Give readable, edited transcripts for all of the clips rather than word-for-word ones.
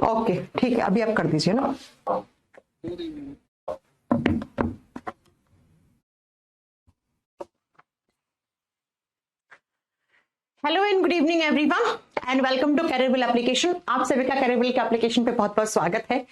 Okay ठीक है, अभी आप कर दीजिए ना। Hello and good evening everyone and welcome to Careerwill application. आप सभी का कैरियरबिल के एप्लीकेशन पे बहुत बहुत स्वागत है।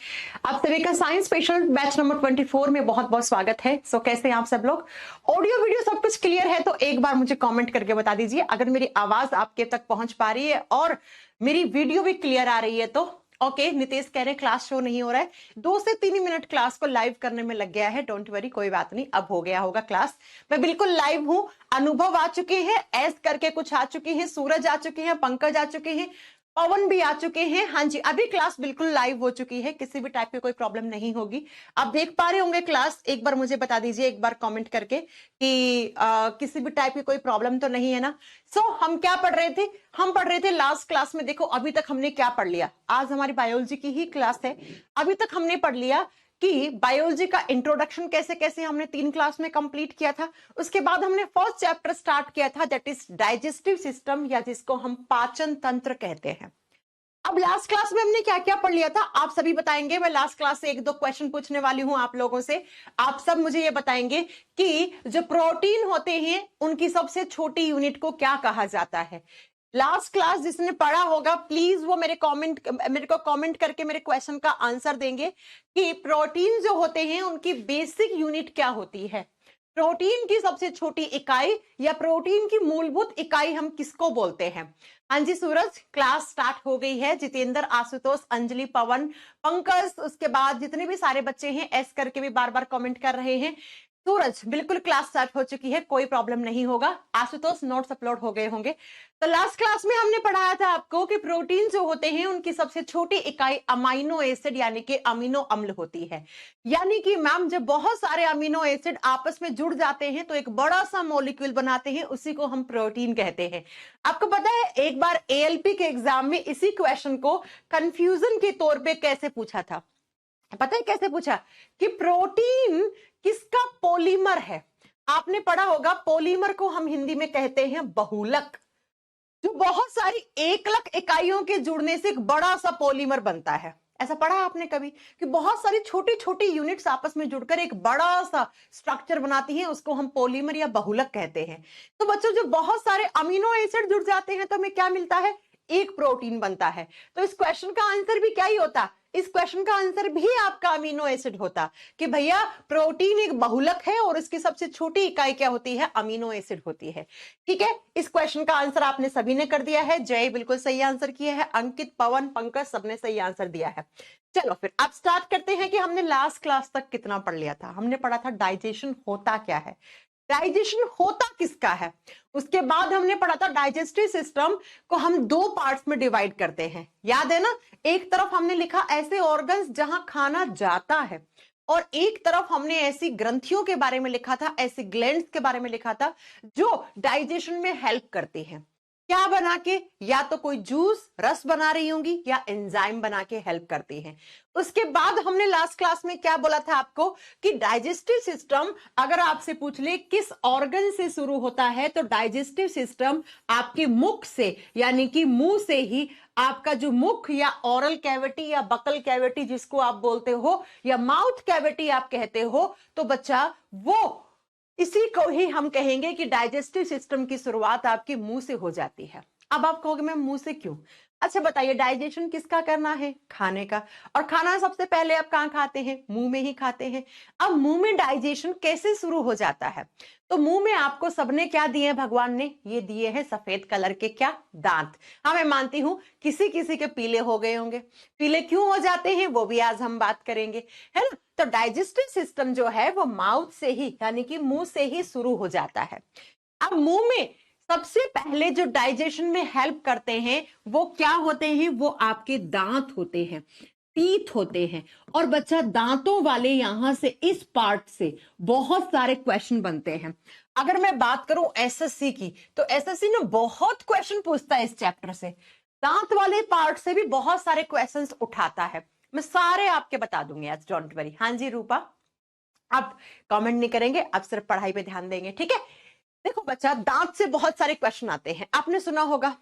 आप सभी का साइंस स्पेशल बैच नंबर 24 में बहुत बहुत स्वागत है। सो कैसे हैं आप सब लोग? ऑडियो वीडियो सब कुछ क्लियर है तो एक बार मुझे कमेंट करके बता दीजिए अगर मेरी आवाज आपके तक पहुंच पा रही है और मेरी वीडियो भी क्लियर आ रही है तो। ओके नितेश कह रहे हैं क्लास शो नहीं हो रहा है, 2 से 3 मिनट क्लास को लाइव करने में लग गया है। डोंट वरी, कोई बात नहीं, अब हो गया होगा क्लास। मैं बिल्कुल लाइव हूं। अनुभव आ चुके हैं, एस करके कुछ आ चुके हैं, सूरज आ चुके हैं, पंकज आ चुके हैं, पवन भी आ चुके हैं। हाँ जी, अभी क्लास बिल्कुल लाइव हो चुकी है, किसी भी टाइप की कोई प्रॉब्लम नहीं होगी। आप देख पा रहे होंगे क्लास, एक बार मुझे बता दीजिए एक बार कमेंट करके कि किसी भी टाइप की कोई प्रॉब्लम तो नहीं है ना। हम क्या पढ़ रहे थे? हम पढ़ रहे थे लास्ट क्लास में। देखो अभी तक हमने क्या पढ़ लिया, आज हमारी बायोलॉजी की ही क्लास है। अभी तक हमने पढ़ लिया कि बायोलॉजी का इंट्रोडक्शन कैसे कैसे हमने 3 क्लास में कंप्लीट किया था। उसके बाद हमने फर्स्ट चैप्टर स्टार्ट किया था, दैट इज डाइजेस्टिव सिस्टम, या जिसको हम पाचन तंत्र कहते हैं। अब लास्ट क्लास में हमने क्या क्या पढ़ लिया था आप सभी बताएंगे। मैं लास्ट क्लास से 1-2 क्वेश्चन पूछने वाली हूं आप लोगों से। आप सब मुझे ये बताएंगे कि जो प्रोटीन होते हैं उनकी सबसे छोटी यूनिट को क्या कहा जाता है। लास्ट क्लास जिसने पढ़ा होगा प्लीज वो मेरे को कमेंट करके मेरे क्वेश्चन का आंसर देंगे कि प्रोटीन जो होते हैं उनकी बेसिक यूनिट क्या होती है। प्रोटीन की सबसे छोटी इकाई या प्रोटीन की मूलभूत इकाई हम किसको बोलते हैं? हाँ जी सूरज, क्लास स्टार्ट हो गई है। जितेंद्र, आशुतोष, अंजलि, पवन, पंकज, उसके बाद जितने भी सारे बच्चे हैं एस करके भी बार बार कमेंट कर रहे हैं। सूरज बिल्कुल क्लास स्टार्ट हो चुकी है, कोई प्रॉब्लम नहीं होगा। आशुतोष नोट्स अपलोड हो गए होंगे। तो लास्ट क्लास में हमने पढ़ाया था आपको कि प्रोटीन जो होते हैं उनकी सबसे छोटी इकाई अमीनो एसिड यानी कि अमीनो अम्ल होती है। यानी कि मैम जब बहुत सारे अमीनो एसिड आपस में जुड़ जाते हैं तो एक बड़ा सा मॉलिक्यूल बनाते हैं, उसी को हम प्रोटीन कहते हैं। आपको पता है एक बार एएलपी के एग्जाम में इसी क्वेश्चन को कंफ्यूजन के तौर पे कैसे पूछा था? पता है कैसे पूछा? कि प्रोटीन किसका पॉलीमर है। आपने पढ़ा होगा पॉलीमर को हम हिंदी में कहते हैं बहुलक। जो बहुत सारी एकलक इकाइयों के जुड़ने से एक बड़ा सा पॉलीमर बनता है। ऐसा पढ़ा आपने कभी कि बहुत सारी छोटी छोटी यूनिट्स आपस में जुड़कर एक बड़ा सा स्ट्रक्चर बनाती हैं, उसको हम पॉलीमर या बहुलक कहते हैं। तो बच्चों जब बहुत सारे अमीनो एसिड जुड़ जाते हैं तो हमें क्या मिलता है? एक प्रोटीन बनता है। तो इस क्वेश्चन का आंसर भी क्या ही होता? इस क्वेश्चन का आंसर भी आपका अमीनो एसिड होता कि भैया प्रोटीन एक बहुलक है और इसकी सबसे छोटी इकाई क्या होती है? अमीनो एसिड होती है। ठीक है, इस क्वेश्चन का आंसर आपने सभी ने कर दिया है। जय बिल्कुल सही आंसर किया है, अंकित, पवन, पंकज सबने सही आंसर दिया है। चलो फिर अब स्टार्ट करते हैं कि हमने लास्ट क्लास तक कितना पढ़ लिया था। हमने पढ़ा था डाइजेशन होता क्या है, डाइजेशन होता किसका है। उसके बाद हमने पढ़ा था डाइजेस्टिव सिस्टम को हम 2 पार्ट्स में डिवाइड करते हैं, याद है ना? एक तरफ हमने लिखा ऐसे ऑर्गन्स जहां खाना जाता है और एक तरफ हमने ऐसी ग्रंथियों के बारे में लिखा था, ऐसी ग्लैंड्स के बारे में लिखा था जो डाइजेशन में हेल्प करती हैं। क्या बना के? या तो कोई जूस रस बना रही होंगी या एंजाइम बना के हेल्प करती हैं। उसके बाद हमने लास्ट क्लास में क्या बोला था आपको कि डाइजेस्टिव सिस्टम अगर आपसे पूछ ले किस ऑर्गन से शुरू होता है तो डाइजेस्टिव सिस्टम आपके मुख से यानी कि मुंह से ही, आपका जो मुख या ओरल कैविटी या बकल कैविटी जिसको आप बोलते हो या माउथ कैविटी आप कहते हो, तो बच्चा वो इसी को ही हम कहेंगे कि डाइजेस्टिव सिस्टम की शुरुआत आपके मुंह से हो जाती है। अब आप कहोगे मैम मुंह से क्यों? अच्छा बताइए, डाइजेशन किसका करना है? खाने का। और खाना सबसे पहले आप कहां खाते हैं? मुंह में ही खाते हैं। अब मुंह में डाइजेशन कैसे शुरू हो जाता है? तो मुंह में आपको सबने क्या दिए? भगवान ने ये दिए हैं सफेद कलर के क्या? दांत। हाँ मैं मानती हूं किसी किसी के पीले हो गए होंगे। पीले क्यों हो जाते हैं वो भी आज हम बात करेंगे, है ना? तो डाइजेस्टिव सिस्टम जो है वो माउथ से ही यानी कि मुंह से ही शुरू हो जाता है। अब मुंह में सबसे पहले जो डाइजेशन में हेल्प करते हैं वो क्या होते हैं? वो आपके दांत होते हैं, टीथ होते हैं। और बच्चा दांतों वाले यहां से इस पार्ट से बहुत सारे क्वेश्चन बनते हैं। अगर मैं बात करूं एसएससी की तो एसएससी ने बहुत क्वेश्चन पूछता है इस चैप्टर से। दांत वाले पार्ट से भी बहुत सारे क्वेश्चंस उठाता है। मैं सारे आपके बता दूंगी आज, डोंट वरी। हाँ जी रूपा, आप कमेंट नहीं करेंगे, आप सिर्फ पढ़ाई पे ध्यान देंगे, ठीक है? देखो बच्चा, दांत से बहुत सारे क्वेश्चन आते हैं। आपने सुना होगा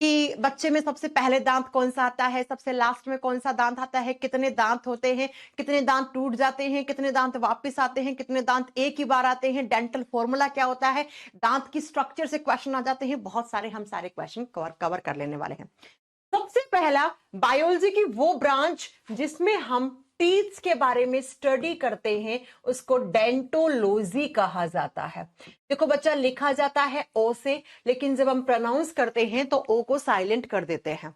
कि बच्चे में सबसे पहले दांत कौन सा आता है, सबसे लास्ट में कौन सा दांत आता है, कितने दांत होते हैं, कितने दांत टूट जाते हैं, कितने दांत वापस आते हैं, कितने दांत एक ही बार आते हैं, डेंटल फॉर्मूला क्या होता है, दांत की स्ट्रक्चर से क्वेश्चन आ जाते हैं, बहुत सारे हम सारे क्वेश्चन कवर कर लेने वाले हैं। सबसे पहला बायोलॉजी की वो ब्रांच जिसमें हम टीथ के बारे में स्टडी करते हैं उसको डेंटोलॉजी कहा जाता है। देखो बच्चा, लिखा जाता है ओ से, लेकिन जब हम प्रोनाउंस करते हैं तो ओ को साइलेंट कर देते हैं।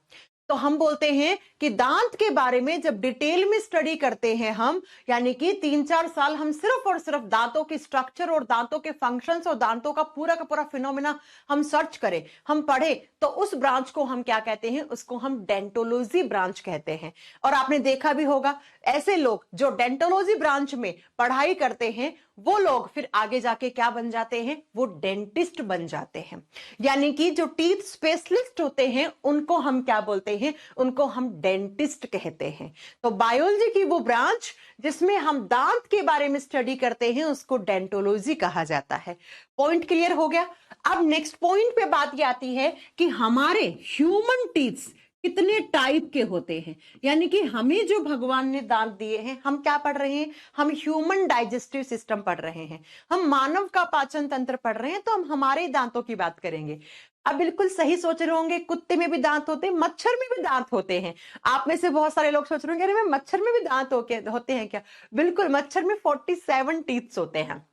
तो हम बोलते हैं कि दांत के बारे में जब डिटेल में स्टडी करते हैं हम, यानी कि 3-4 साल हम सिर्फ और सिर्फ दांतों की स्ट्रक्चर और दांतों के फंक्शंस और दांतों का पूरा फिनोमेना हम सर्च करें, हम पढ़े, तो उस ब्रांच को हम क्या कहते हैं, उसको हम डेंटोलॉजी ब्रांच कहते हैं। और आपने देखा भी होगा, ऐसे लोग जो डेंटोलॉजी ब्रांच में पढ़ाई करते हैं वो लोग फिर आगे जाके क्या बन जाते हैं, वो डेंटिस्ट बन जाते हैं। यानी कि जो टीथ स्पेशलिस्ट होते हैं उनको हम क्या बोलते हैं, उनको हम डेंटिस्ट कहते हैं। तो बायोलॉजी की वो ब्रांच जिसमें हम दांत के बारे में स्टडी करते हैं उसको डेंटोलॉजी कहा जाता है। पॉइंट क्लियर हो गया। अब नेक्स्ट पॉइंट पे बात ये आती है कि हमारे ह्यूमन टीथ कितने टाइप के होते हैं, यानी कि हमें जो भगवान ने दांत दिए हैं, हम क्या पढ़ रहे हैं, हम ह्यूमन डाइजेस्टिव सिस्टम पढ़ रहे हैं, हम मानव का पाचन तंत्र पढ़ रहे हैं, तो हम हमारे दांतों की बात करेंगे। अब बिल्कुल सही सोच रहे होंगे, कुत्ते में भी दांत होते हैं, मच्छर में भी दांत होते हैं। आप में से बहुत सारे लोग सोच रहे होंगे, अरे मच्छर में भी दांत होते हैं क्या? बिल्कुल, मच्छर में 47 टीथ्स होते हैं।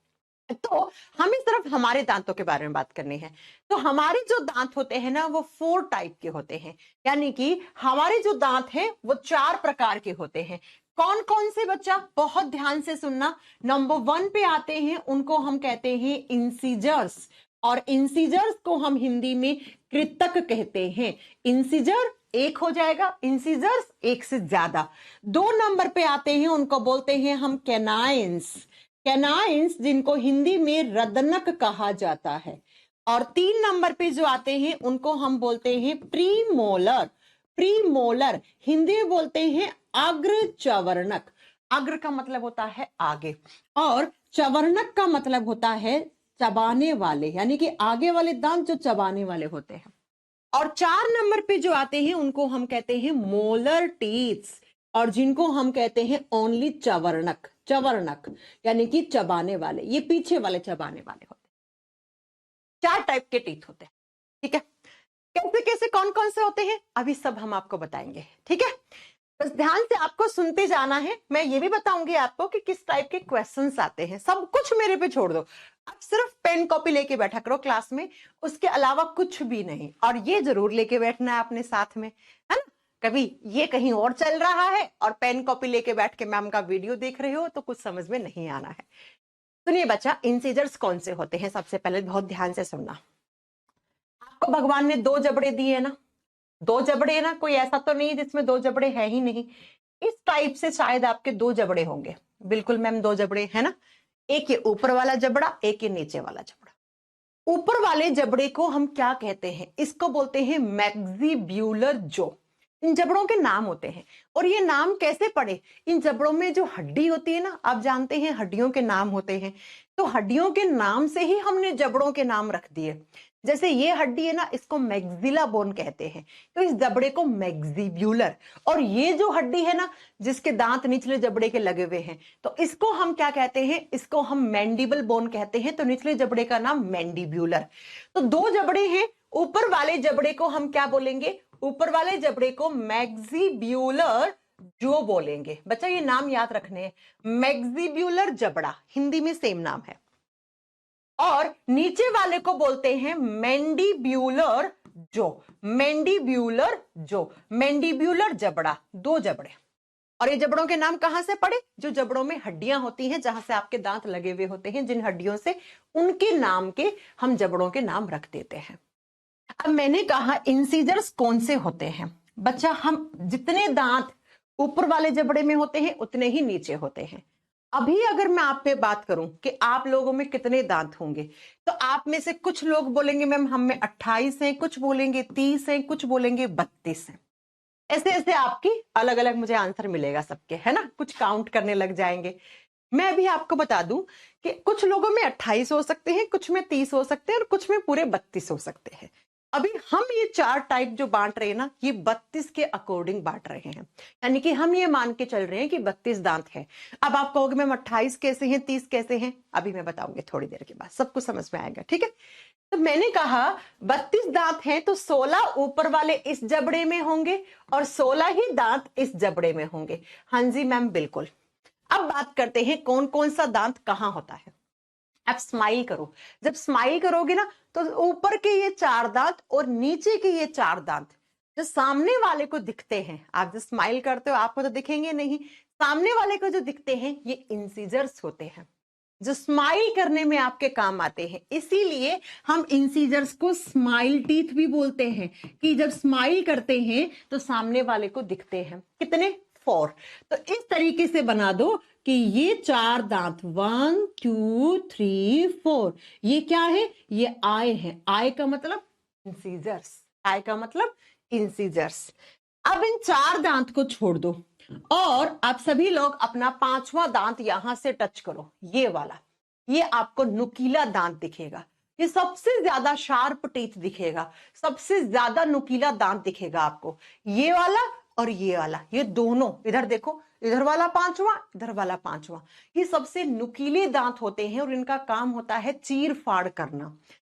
तो हमें सिर्फ हमारे दांतों के बारे में बात करनी है। तो हमारे जो दांत होते हैं ना, वो 4 टाइप के होते हैं, यानी कि हमारे जो दांत हैं वो 4 प्रकार के होते हैं। कौन कौन से बच्चा, बहुत ध्यान से सुनना। नंबर 1 पे आते हैं, उनको हम कहते हैं इंसिजर्स, और इंसिजर्स को हम हिंदी में कृतक कहते हैं। इंसिजर एक हो जाएगा, इंसिजर्स एक से ज्यादा। 2 नंबर पे आते हैं, उनको बोलते हैं हम कैनाइंस, कैनाइंस जिनको हिंदी में रदनक कहा जाता है। और 3 नंबर पे जो आते हैं उनको हम बोलते हैं प्रीमोलर, प्रीमोलर हिंदी में बोलते हैं अग्र चवर्णक। अग्र का मतलब होता है आगे, और चवर्णक का मतलब होता है चबाने वाले, यानी कि आगे वाले दांत जो चबाने वाले होते हैं। और 4 नंबर पे जो आते हैं उनको हम कहते हैं मोलर टीथ्स, और जिनको हम कहते हैं ओनली चवर्णक, चवर्णक यानी कि चबाने वाले, ये पीछे वाले चबाने वाले होते हैं। 4 टाइप के टीथ होते हैं, ठीक है। कैसे कैसे कौन कौन से होते हैं अभी सब हम आपको बताएंगे, ठीक है। बस ध्यान से आपको सुनते जाना है। मैं ये भी बताऊंगी आपको कि किस टाइप के क्वेश्चंस आते हैं, सब कुछ मेरे पे छोड़ दो। आप सिर्फ पेन कॉपी लेके बैठा करो क्लास में, उसके अलावा कुछ भी नहीं। और ये जरूर लेके बैठना है अपने साथ में, है ना। कभी ये कहीं और चल रहा है और पेन कॉपी लेके बैठ के मैम का वीडियो देख रहे हो तो कुछ समझ में नहीं आना है। सुनिए बच्चा, इंसिजर्स कौन से होते हैं, सबसे पहले बहुत ध्यान से सुनना। आपको भगवान ने 2 जबड़े दिए ना, 2 जबड़े ना, कोई ऐसा तो नहीं जिसमें 2 जबड़े है ही नहीं। इस टाइप से शायद आपके 2 जबड़े होंगे। बिल्कुल मैम, 2 जबड़े है ना, एक ये ऊपर वाला जबड़ा, एक ये नीचे वाला जबड़ा। ऊपर वाले जबड़े को हम क्या कहते हैं, इसको बोलते हैं मैक्सिब्यूलर जो। इन जबड़ों के नाम होते हैं, और ये नाम कैसे पड़े, इन जबड़ों में जो हड्डी होती है ना, आप जानते हैं हड्डियों के नाम होते हैं, तो हड्डियों के नाम से ही हमने जबड़ों के नाम रख दिए। जैसे ये हड्डी है ना, इसको मैक्सिला बोन कहते हैं, तो इस जबड़े को मैक्सिब्यूलर। और ये जो हड्डी है ना, जिसके दांत निचले जबड़े के लगे हुए हैं, तो इसको हम क्या कहते हैं, इसको हम मैंडिबल बोन कहते हैं, तो निचले जबड़े का नाम मैंडिब्यूलर। तो 2 जबड़े हैं, ऊपर वाले जबड़े को हम क्या बोलेंगे, ऊपर वाले जबड़े को मैक्सिब्यूलर जो बोलेंगे। बच्चा ये नाम याद रखने हैं, मैक्सिब्यूलर जबड़ा हिंदी में सेम नाम है। और नीचे वाले को बोलते हैं मैंडिब्यूलर जो, मैंडिब्यूलर जो, मैंडिब्यूलर जबड़ा, 2 जबड़े। और ये जबड़ों के नाम कहां से पड़े, जो जबड़ों में हड्डियां होती हैं, जहां से आपके दांत लगे हुए होते हैं, जिन हड्डियों से, उनके नाम के हम जबड़ों के नाम रख देते हैं। अब मैंने कहा इंसिजर्स कौन से होते हैं। बच्चा, हम जितने दांत ऊपर वाले जबड़े में होते हैं उतने ही नीचे होते हैं। अभी अगर मैं आप पे बात करूं कि आप लोगों में कितने दांत होंगे, तो आप में से कुछ लोग बोलेंगे मैम हम में 28 हैं, कुछ बोलेंगे 30 हैं, कुछ बोलेंगे 32 हैं। ऐसे ऐसे आपकी अलग अलग मुझे आंसर मिलेगा सबके, है ना, कुछ काउंट करने लग जाएंगे। मैं भी आपको बता दूं कि कुछ लोगों में 28 हो सकते हैं, कुछ में 30 हो सकते हैं, और कुछ में पूरे 32 हो सकते हैं। अभी हम ये 4 टाइप जो बांट रहे हैं ना, ये 32 के अकॉर्डिंग बांट रहे हैं, यानी कि हम ये मान के चल रहे हैं कि 32 दांत है। अब आप कहोगे मैम 28 कैसे हैं, 30 कैसे हैं, अभी मैं बताऊंगी थोड़ी देर के बाद, सब कुछ समझ में आएगा, ठीक है। तो मैंने कहा 32 दांत हैं तो 16 ऊपर वाले इस जबड़े में होंगे और 16 ही दांत इस जबड़े में होंगे। हाँ जी मैम बिल्कुल। अब बात करते हैं कौन कौन सा दांत कहां होता है। आप स्माइल करो, जब स्माइल करोगे ना तो ऊपर के ये 4 दांत और नीचे के ये 4 दांत जो सामने वाले को दिखते हैं, आप जो स्माइल करते हो आपको तो दिखेंगे नहीं, सामने वाले को जो दिखते हैं ये इंसीजर्स होते हैं, जो स्माइल करने में आपके काम आते हैं। इसीलिए हम इंसीजर्स को स्माइल टीथ भी बोलते हैं, कि जब स्माइल करते हैं तो सामने वाले को दिखते हैं। कितने? 4। तो इस तरीके से बना दो कि ये 4 दांत 1 2 3 4, ये क्या है? ये आई है। आई का मतलब इंसीजर्स, आई का मतलब इंसीजर्स। अब इन 4 दांत को छोड़ दो और आप सभी लोग अपना 5वां दांत यहां से टच करो, ये वाला, ये आपको नुकीला दांत दिखेगा, ये सबसे ज्यादा शार्प टीथ दिखेगा, सबसे ज्यादा नुकीला दांत दिखेगा आपको, ये वाला और ये वाला, ये दोनों। इधर देखो, इधर वाला 5वां, इधर वाला 5वां, ये सबसे नुकीले दांत होते हैं और इनका काम होता है चीर फाड़ करना।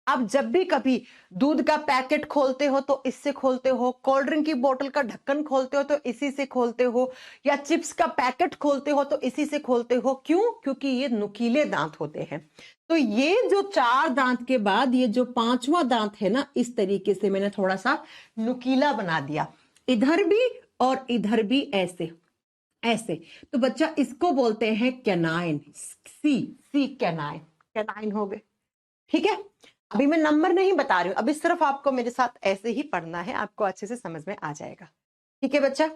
आप जब भी कभी दूध का पैकेट खोलते हो तो इससे खोलते हो, कोल्ड ड्रिंक की बोतल का ढक्कन खोलते हो तो इसी से खोलते हो, या चिप्स का पैकेट खोलते हो तो इसी से खोलते हो। क्यों? क्योंकि ये नुकीले दांत होते हैं। तो ये जो 4 दांत के बाद ये जो 5वां दांत है ना, इस तरीके से मैंने थोड़ा सा नुकीला बना दिया, इधर भी और इधर भी, ऐसे ऐसे। तो बच्चा इसको बोलते हैं कैनाइन, सी कैनाइन, कैनाइन हो गए, ठीक है। अभी मैं नंबर नहीं बता रही हूं, अभी सिर्फ आपको मेरे साथ ऐसे ही पढ़ना है, आपको अच्छे से समझ में आ जाएगा, ठीक है बच्चा।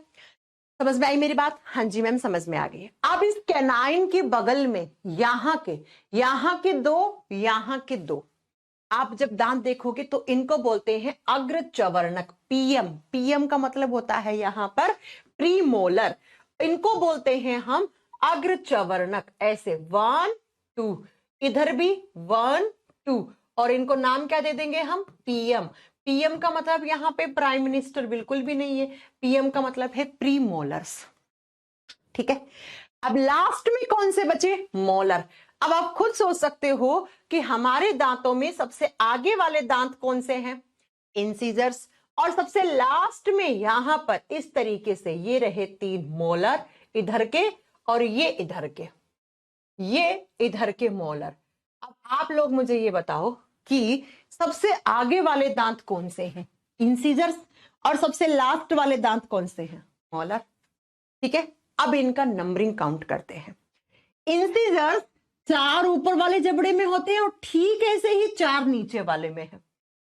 समझ में आई मेरी बात? हाँ जी मैम समझ में आ गई है। अब इस कैनाइन के बगल में यहाँ के 2, यहाँ के 2, आप जब दांत देखोगे तो इनको बोलते हैं अग्र चवर्णक, पीएम। पीएम का मतलब होता है यहां पर प्रीमोलर, इनको बोलते हैं हम अग्र चवर्णक। ऐसे 1 2, इधर भी 1 2, और इनको नाम क्या दे देंगे हम? पीएम। पीएम का मतलब यहां पे प्राइम मिनिस्टर बिल्कुल भी नहीं है, पीएम का मतलब है प्रीमोलर्स, ठीक है। अब लास्ट में कौन से बचे? मोलर। अब आप खुद सोच सकते हो कि हमारे दांतों में सबसे आगे वाले दांत कौन से हैं? इंसीजर्स। और सबसे लास्ट में यहां पर इस तरीके से ये रहे 3 मोलर, इधर के और ये इधर के, ये इधर के मोलर। अब आप लोग मुझे ये बताओ कि सबसे आगे वाले दांत कौन से हैं? इंसीजर्स। और सबसे लास्ट वाले दांत कौन से हैं? मोलर, ठीक है। अब इनका नंबरिंग काउंट करते हैं। इंसीजर्स 4 ऊपर वाले जबड़े में होते हैं और ठीक ऐसे ही 4 नीचे वाले में है,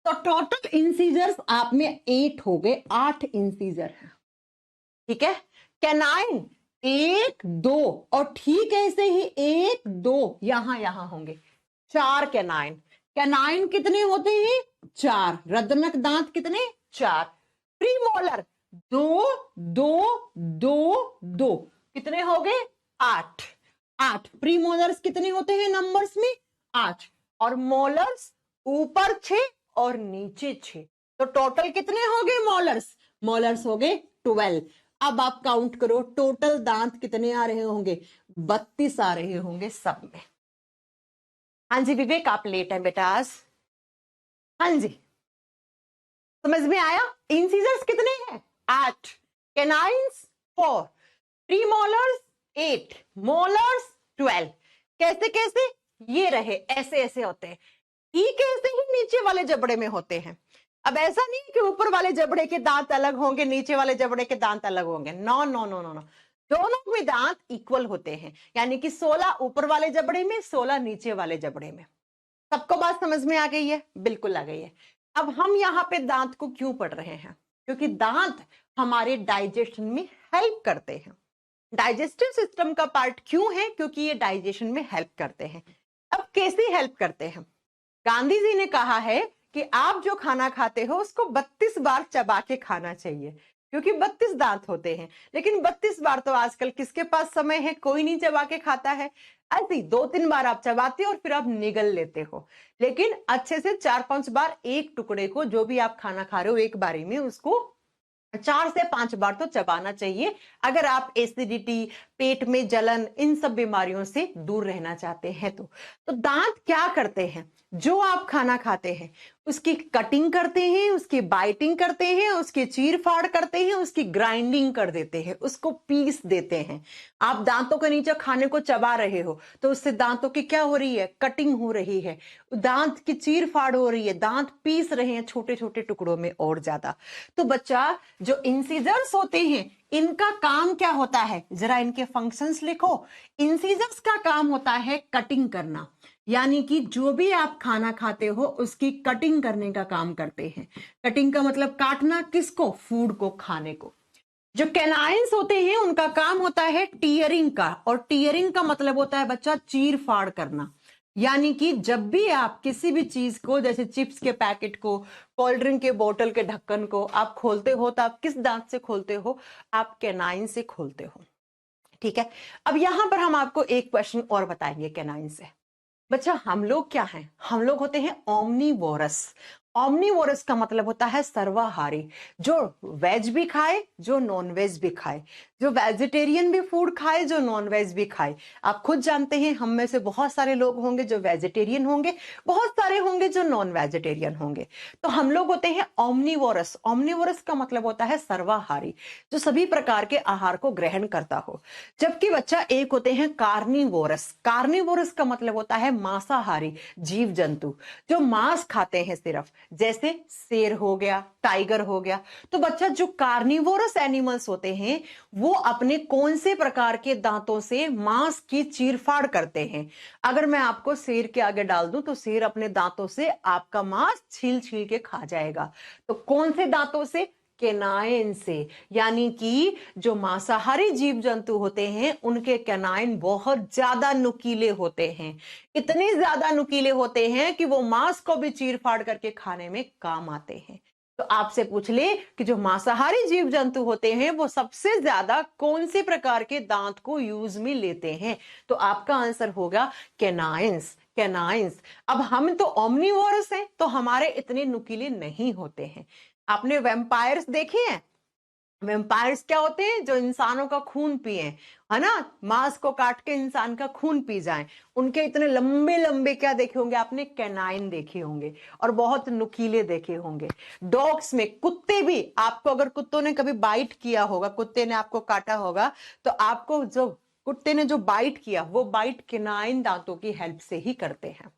तो टोटल इंसीजर्स आप में 8 हो गए, 8 इंसीजर है, ठीक है। कैनाइन 1 2 और ठीक ऐसे ही 1 2 यहां होंगे, 4 कैनाइन। कैनाइन कितने होते हैं? 4। रदनक दांत कितने? 4। प्रीमोलर 2 2 2 2, कितने हो गए? 8। 8 प्रीमोलर्स कितने होते हैं नंबर्स में? 8। और मोलर्स ऊपर 6 और नीचे 6, तो टोटल कितने हो गए मोलर्स? मोलर्स हो गए 12। अब आप काउंट करो टोटल दांत कितने आ रहे होंगे? 32 आ रहे होंगे सब में। हाँ जी विवेक आप लेट हैं बेटा आज। हाँ जी समझ में आया? इंसीजर्स कितने हैं? 8, कैनाइन्स 4, प्रीमोलर्स 8, मोलर्स 12। कैसे कैसे? ये रहे ऐसे ऐसे होते हैं, ठीक ऐसे ही नीचे वाले जबड़े में होते हैं। अब ऐसा नहीं कि ऊपर वाले जबड़े के दांत अलग होंगे, नीचे वाले जबड़े के दांत अलग होंगे, no no no no no, दोनों में दांत इक्वल होते हैं, यानी कि 16 ऊपर वाले जबड़े में, 16 नीचे वाले जबड़े में। सबको बात समझ में आ गई है? बिल्कुल आ गई है। अब हम यहाँ पे दांत को क्यों पढ़ रहे हैं? क्योंकि दांत हमारे डाइजेशन में हेल्प करते हैं। डाइजेस्टिव सिस्टम का पार्ट क्यों है? क्योंकि ये डाइजेशन में हेल्प करते हैं। अब कैसे हेल्प करते हैं? गांधी जी ने कहा है कि आप जो खाना खाते हो उसको 32 बार चबा के खाना चाहिए। क्योंकि 32 दांत होते हैं, लेकिन 32 बार तो आजकल किसके पास समय है, कोई नहीं चबा के खाता है। ऐसे ही 2-3 बार आप चबाते हो और फिर आप निगल लेते हो, लेकिन अच्छे से 4-5 बार एक टुकड़े को, जो भी आप खाना खा रहे हो एक बारी में, उसको 4 से 5 बार तो चबाना चाहिए, अगर आप एसिडिटी, पेट में जलन, इन सब बीमारियों से दूर रहना चाहते हैं तो दांत क्या करते हैं, जो आप खाना खाते हैं उसकी कटिंग करते हैं, उसकी बाइटिंग करते हैं, उसकी चीर फाड़ करते हैं, उसकी ग्राइंडिंग कर देते हैं, उसको पीस देते हैं। आप दांतों के नीचे खाने को चबा रहे हो तो उससे दांतों की क्या हो रही है, कटिंग हो रही है, दांत की चीर फाड़ हो रही है, दांत पीस रहे हैं छोटे छोटे टुकड़ों में और ज्यादा। तो बच्चा, जो इंसिजर्स होते हैं इनका काम क्या होता है, जरा इनके फंक्शंस लिखो। इंसिजर्स का काम होता है कटिंग करना, यानी कि जो भी आप खाना खाते हो उसकी कटिंग करने का काम करते हैं। कटिंग का मतलब काटना, किसको, फूड को, खाने को। जो कैनाइंस होते हैं उनका काम होता है टीयरिंग का, और टीयरिंग का मतलब होता है बच्चा चीर फाड़ करना, यानी कि जब भी आप किसी भी चीज को, जैसे चिप्स के पैकेट को, कोल्ड ड्रिंक के बोतल के ढक्कन को आप खोलते हो तो आप किस दांत से खोलते हो, आप कैनाइन से खोलते हो। ठीक है, अब यहां पर हम आपको एक क्वेश्चन और बताएंगे कैनाइन से। बच्चा, हम लोग क्या हैं, हम लोग होते हैं ओमनीवोरस। ओमनीवोरस का मतलब होता है सर्वाहारी, जो वेज भी खाए, जो नॉन वेज भी खाए, जो वेजिटेरियन भी फूड खाए, जो नॉन वेज भी खाए। आप खुद जानते हैं हम में से बहुत सारे लोग होंगे जो वेजिटेरियन होंगे, बहुत सारे होंगे जो नॉन वेजिटेरियन होंगे। तो हम लोग होते हैं ओमनीवोरस। ओमनीवोरस का मतलब होता है सर्वाहारी, जो सभी प्रकार के आहार को ग्रहण करता हो। जबकि बच्चा एक होते हैं कार्निवोरस। कार्निवोरस का मतलब होता है मांसाहारी जीव जंतु, जो मांस खाते हैं सिर्फ, जैसे शेर हो गया, टाइगर हो गया। तो बच्चा, जो कार्निवोरस एनिमल्स होते हैं वो अपने कौन से प्रकार के दांतों से मांस की चीरफाड़ करते हैं। अगर मैं आपको शेर के आगे डाल दूं तो शेर अपने दांतों से आपका मांस छील छील के खा जाएगा। तो कौन से दांतों से, कैनाइन से, यानी कि जो मांसाहारी जीव जंतु होते हैं उनके कैनाइन बहुत ज्यादा नुकीले होते हैं, इतने ज्यादा नुकीले होते हैं कि वो मांस को भी चीर फाड़ करके खाने में काम आते हैं। तो आपसे पूछ ले कि जो मांसाहारी जीव जंतु होते हैं वो सबसे ज्यादा कौन से प्रकार के दांत को यूज में लेते हैं, तो आपका आंसर होगा कैनाइंस। कैनाइंस। अब हम तो ओमनीवोरस हैं तो हमारे इतने नुकीले नहीं होते हैं। आपने वैम्पायर्स देखे हैं? वैम्पायर्स क्या होते हैं, जो इंसानों का खून पिए, है ना, मांस को काट के इंसान का खून पी जाएं। उनके इतने लंबे लंबे क्या देखे होंगे आपने, कैनाइन देखे होंगे, और बहुत नुकीले देखे होंगे। डॉग्स में, कुत्ते भी, आपको अगर कुत्तों ने कभी बाइट किया होगा, कुत्ते ने आपको काटा होगा, तो आपको जो कुत्ते ने जो बाइट किया वो बाइट कैनाइन दांतों की हेल्प से ही करते हैं।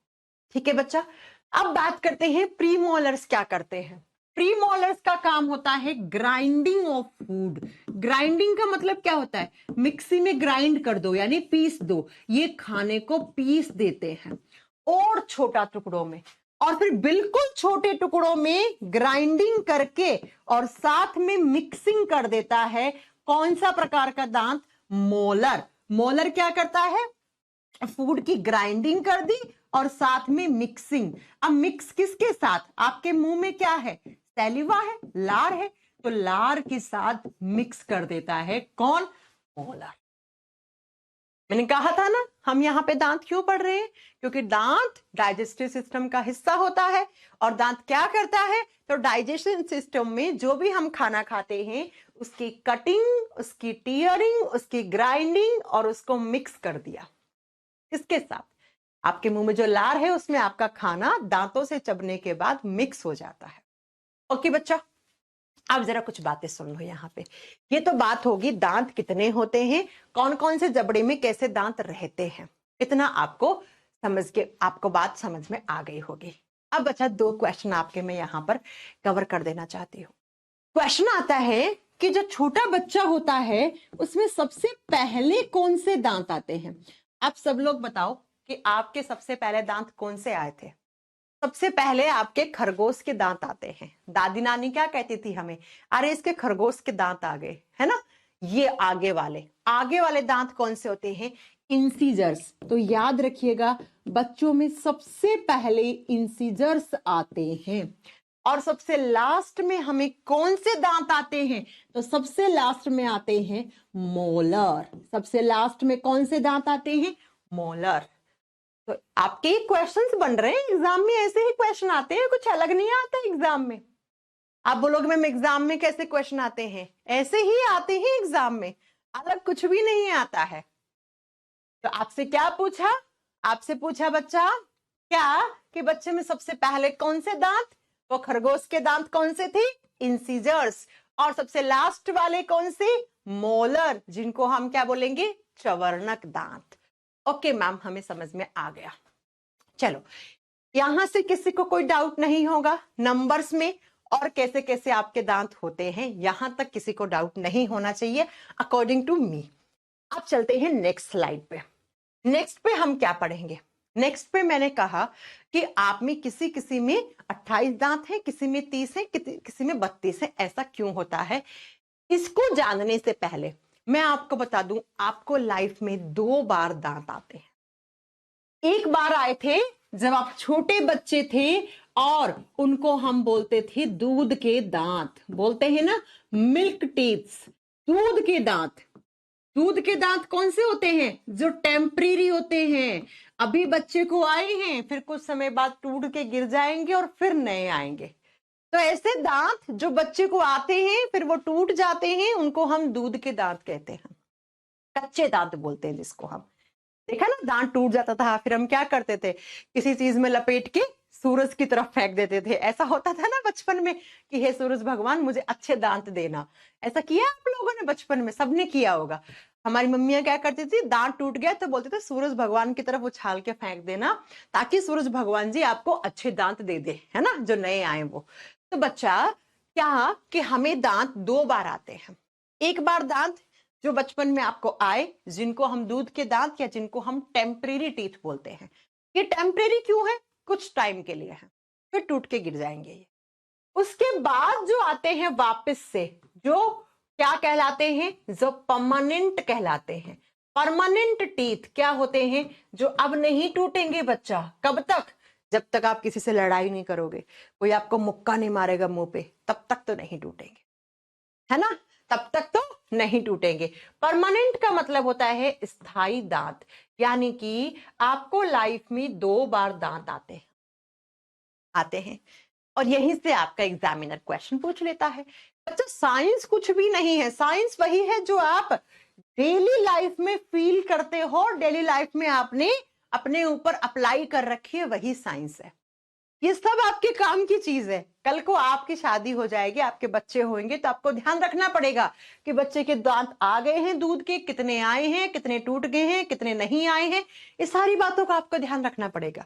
ठीक है बच्चा, अब बात करते हैं प्रीमोलर्स क्या करते हैं। प्रीमोलर्स का काम होता है ग्राइंडिंग ऑफ फूड। ग्राइंडिंग का मतलब क्या होता है, मिक्सी में ग्राइंड कर दो, यानी पीस दो। ये खाने को पीस देते हैं और छोटा टुकड़ों में, और फिर बिल्कुल छोटे टुकड़ों में ग्राइंडिंग करके और साथ में मिक्सिंग कर देता है। कौन सा प्रकार का दांत, मोलर। मोलर क्या करता है, फूड की ग्राइंडिंग कर दी और साथ में मिक्सिंग। अब मिक्स किसके साथ, आपके मुंह में क्या है, सैलिवा है, लार है, तो लार के साथ मिक्स कर देता है कौन, मोलर। मैंने कहा था ना हम यहां पे दांत क्यों पढ़ रहे हैं, क्योंकि दांत डाइजेस्टिव सिस्टम का हिस्सा होता है। और दांत क्या करता है, तो डाइजेशन सिस्टम में जो भी हम खाना खाते हैं उसकी कटिंग, उसकी टीयरिंग, उसकी ग्राइंडिंग और उसको मिक्स कर दिया। किसके साथ, आपके मुंह में जो लार है उसमें आपका खाना दांतों से चबने के बाद मिक्स हो जाता है। ओके बच्चा, अब जरा कुछ बातें सुन लो यहाँ पे। ये तो बात होगी दांत कितने होते हैं, कौन कौन से जबड़े में कैसे दांत रहते हैं, इतना आपको समझ के, आपको बात समझ में आ गई होगी। अब बच्चा, 2 क्वेश्चन आपके मैं यहाँ पर कवर कर देना चाहती हूँ। क्वेश्चन आता है कि जो छोटा बच्चा होता है उसमें सबसे पहले कौन से दांत आते हैं। आप सब लोग बताओ कि आपके सबसे पहले दांत कौन से आए थे। सबसे पहले आपके खरगोश के दांत आते हैं। दादी नानी क्या कहती थी हमें, अरे इसके खरगोश के दांत आ गए, है ना। ये आगे वाले दांत कौन से होते हैं, इंसीजर्स। तो याद रखिएगा बच्चों में सबसे पहले इंसीजर्स आते हैं। और सबसे लास्ट में हमें कौन से दांत आते हैं? तो सबसे लास्ट में आते हैं मोलर। सबसे लास्ट में कौन से दांत आते हैं? मोलर। तो आपके क्वेश्चंस बन रहे हैं एग्जाम में, ऐसे ही क्वेश्चन आते हैं, कुछ अलग नहीं आता एग्जाम में। आप बोलोगे मैम एग्जाम में कैसे क्वेश्चन आते हैं? ऐसे ही आते हैं एग्जाम में, अलग कुछ भी नहीं आता है। तो आपसे क्या पूछा? आपसे पूछा बच्चा क्या कि बच्चे में सबसे पहले कौन से दांत? वो खरगोश के दांत कौन से थे? इंसिजर्स। और सबसे लास्ट वाले कौन से? मोलर, जिनको हम क्या बोलेंगे? चवर्णक दांत। ओके मैम, हमें समझ में आ गया। चलो, यहां से किसी को कोई डाउट नहीं होगा नंबर्स में और कैसे कैसे आपके दांत होते हैं, यहां तक किसी को डाउट नहीं होना चाहिए अकॉर्डिंग टू मी। अब चलते हैं नेक्स्ट स्लाइड पे। नेक्स्ट पे हम क्या पढ़ेंगे? नेक्स्ट पे मैंने कहा कि आप में किसी किसी में 28 दांत हैं, किसी में 30 है, किसी में 32 है। ऐसा क्यों होता है? इसको जानने से पहले मैं आपको बता दूं, आपको लाइफ में 2 बार दांत आते हैं। एक बार आए थे जब आप छोटे बच्चे थे और उनको हम बोलते थे दूध के दांत, बोलते हैं ना, मिल्क टीथ्स, दूध के दांत। दूध के दांत कौन से होते हैं? जो टेम्परेरी होते हैं, अभी बच्चे को आए हैं, फिर कुछ समय बाद टूट के गिर जाएंगे और फिर नए आएंगे। तो ऐसे दांत जो बच्चे को आते हैं फिर वो टूट जाते हैं, उनको हम दूध के दांत कहते हैं, कच्चे दांत बोलते हैं जिसको हम। देखा ना, दांत टूट जाता था, फिर हम क्या करते थे? किसी चीज में लपेट के सूरज की तरफ फेंक देते थे। ऐसा होता था ना बचपन में कि हे सूरज भगवान मुझे अच्छे दांत देना। ऐसा किया आप लोगों ने बचपन में? सबने किया होगा। हमारी मम्मियां क्या करती थी, दांत टूट गया तो बोलते थे सूरज भगवान की तरफ उछाल के फेंक देना, ताकि सूरज भगवान जी आपको अच्छे दांत दे दे, है ना, जो नए आए वो। तो बच्चा क्या कि हमें दांत 2 बार आते हैं। एक बार दांत जो बचपन में आपको आए, जिनको हम दूध के दांत या जिनको हम टेम्परेरी टीथ बोलते हैं। ये टेम्परेरी क्यों है? कुछ टाइम के लिए है, फिर टूट के गिर जाएंगे ये। उसके बाद जो आते हैं वापस से, जो क्या कहलाते हैं? जो परमानेंट कहलाते हैं। परमानेंट टीथ क्या होते हैं? जो अब नहीं टूटेंगे बच्चा। कब तक? जब तक आप किसी से लड़ाई नहीं करोगे, कोई आपको मुक्का नहीं मारेगा मुंह पे, तब तक तो नहीं टूटेंगे, है ना, तब तक तो नहीं टूटेंगे। परमानेंट का मतलब होता है स्थायी दांत, यानी कि आपको लाइफ में 2 बार दांत आते हैं और यहीं से आपका एग्जामिनर क्वेश्चन पूछ लेता है। बच्चा साइंस कुछ भी नहीं है, साइंस वही है जो आप डेली लाइफ में फील करते हो, डेली लाइफ में आपने अपने ऊपर अप्लाई कर रखी है, वही साइंस है। ये सब आपके काम की चीज है। कल को आपकी शादी हो जाएगी, आपके बच्चे होंगे, तो आपको ध्यान रखना पड़ेगा कि बच्चे के दांत आ गए हैं दूध के, कितने आए हैं, कितने टूट गए हैं, कितने नहीं आए हैं। इस सारी बातों का आपको ध्यान रखना पड़ेगा।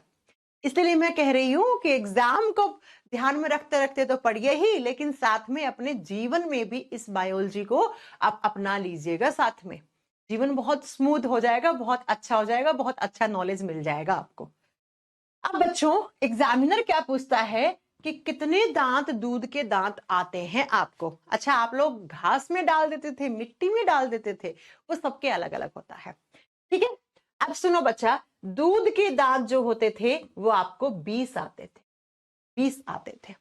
इसलिए मैं कह रही हूं कि एग्जाम को ध्यान में रखते रखते तो पढ़िए ही, लेकिन साथ में अपने जीवन में भी इस बायोलॉजी को आप अपना लीजिएगा। साथ में जीवन बहुत स्मूथ हो जाएगा, बहुत अच्छा हो जाएगा, बहुत अच्छा नॉलेज मिल जाएगा आपको। अब बच्चों, एग्जामिनर क्या पूछता है कि कितने दांत दूध के दांत आते हैं आपको। अच्छा, आप लोग घास में डाल देते थे, मिट्टी में डाल देते थे, वो सबके अलग अलग होता है, ठीक है। अब सुनो बच्चा, दूध के दांत जो होते थे वो आपको 20 आते थे, 20 आते थे।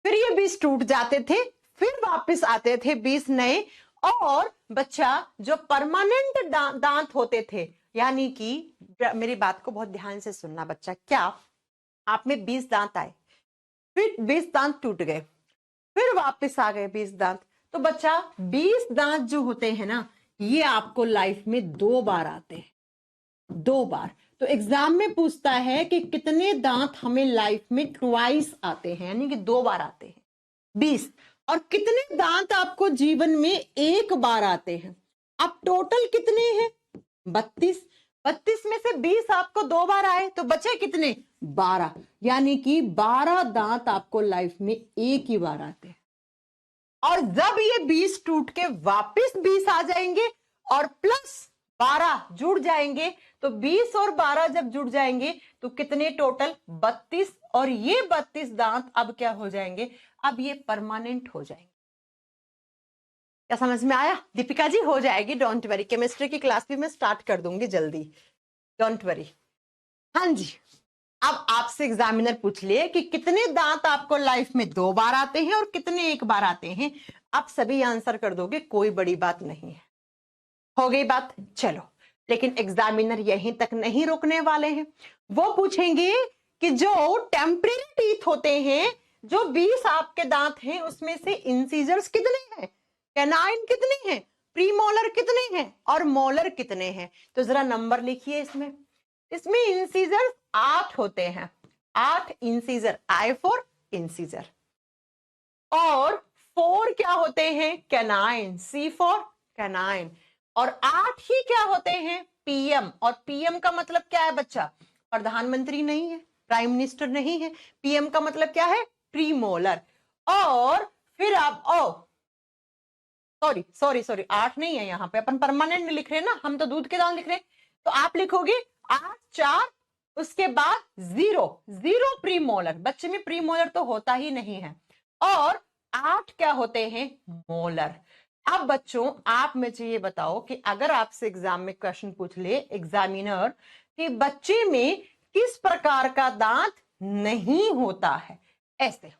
फिर ये 20 टूट जाते थे, फिर वापस आते थे 20 नए। और बच्चा जो परमानेंट दांत होते थे, यानी कि मेरी बात को बहुत ध्यान से सुनना बच्चा, क्या आप में 20 दांत आए, फिर 20 दांत टूट गए, फिर वापस आ गए 20 दांत। तो बच्चा 20 दांत जो होते हैं ना, ये आपको लाइफ में 2 बार आते हैं, 2 बार। तो एग्जाम में पूछता है कि कितने दांत हमें लाइफ में ट्वाइस आते हैं, यानी कि 2 बार आते हैं, 20। और कितने दांत आपको जीवन में 1 बार आते हैं। अब टोटल कितने हैं? 32। 32 में से 20 आपको 2 बार आए, तो बचे कितने? 12। यानी कि 12 दांत आपको लाइफ में एक ही बार आते हैं। और जब ये 20 टूट के वापस 20 आ जाएंगे और प्लस 12 जुड़ जाएंगे, तो 20 और 12 जब जुड़ जाएंगे तो कितने टोटल? 32। और ये 32 दांत अब क्या हो जाएंगे? अब ये परमानेंट हो जाएंगे। क्या समझ में आया? दीपिका जी हो जाएगी, डोंट वरी। केमिस्ट्री की क्लास भी मैं स्टार्ट कर दूंगी जल्दी, डोंट वरी। हाँ जी, अब आपसे एग्जामिनर पूछ ले कि कितने दांत आपको लाइफ में 2 बार आते हैं और कितने 1 बार आते हैं, आप सभी आंसर कर दोगे, कोई बड़ी बात नहीं है। हो गई बात? चलो, लेकिन एग्जामिनर यहीं तक नहीं रोकने वाले हैं। वो पूछेंगे कि जो टेम्परेरी टीथ होते हैं, जो 20 आपके दांत हैं, उसमें से इंसीजर्स कितने हैं, कैनाइन कितने हैं, प्रीमोलर कितने हैं और मोलर कितने हैं। तो जरा नंबर लिखिए इसमें। इसमें इंसीजर 8 होते हैं, 8 इंसीजर, आई फॉर इंसीजर। और 4 क्या होते हैं, कैनाइन, सी फॉर कैनाइन। और 8 ही क्या होते हैं, पीएम। और पीएम का मतलब क्या है बच्चा, प्रधानमंत्री नहीं है, प्राइम मिनिस्टर नहीं है। पीएम का मतलब क्या है, प्रीमोलर। और फिर आप सॉरी 8 नहीं है, यहां पे अपन परमानेंट लिख रहे हैं ना, हम तो दूध के दांत लिख रहे हैं। तो आप लिखोगे 8 4, उसके बाद 0 प्रीमोलर, बच्चे में प्रीमोलर तो होता ही नहीं है। और 8 क्या होते हैं, मोलर। अब बच्चों आप मुझे ये बताओ कि अगर आपसे एग्जाम में क्वेश्चन पूछ ले एग्जामिनर कि बच्चे में किस प्रकार का दांत नहीं होता है, ऐसे।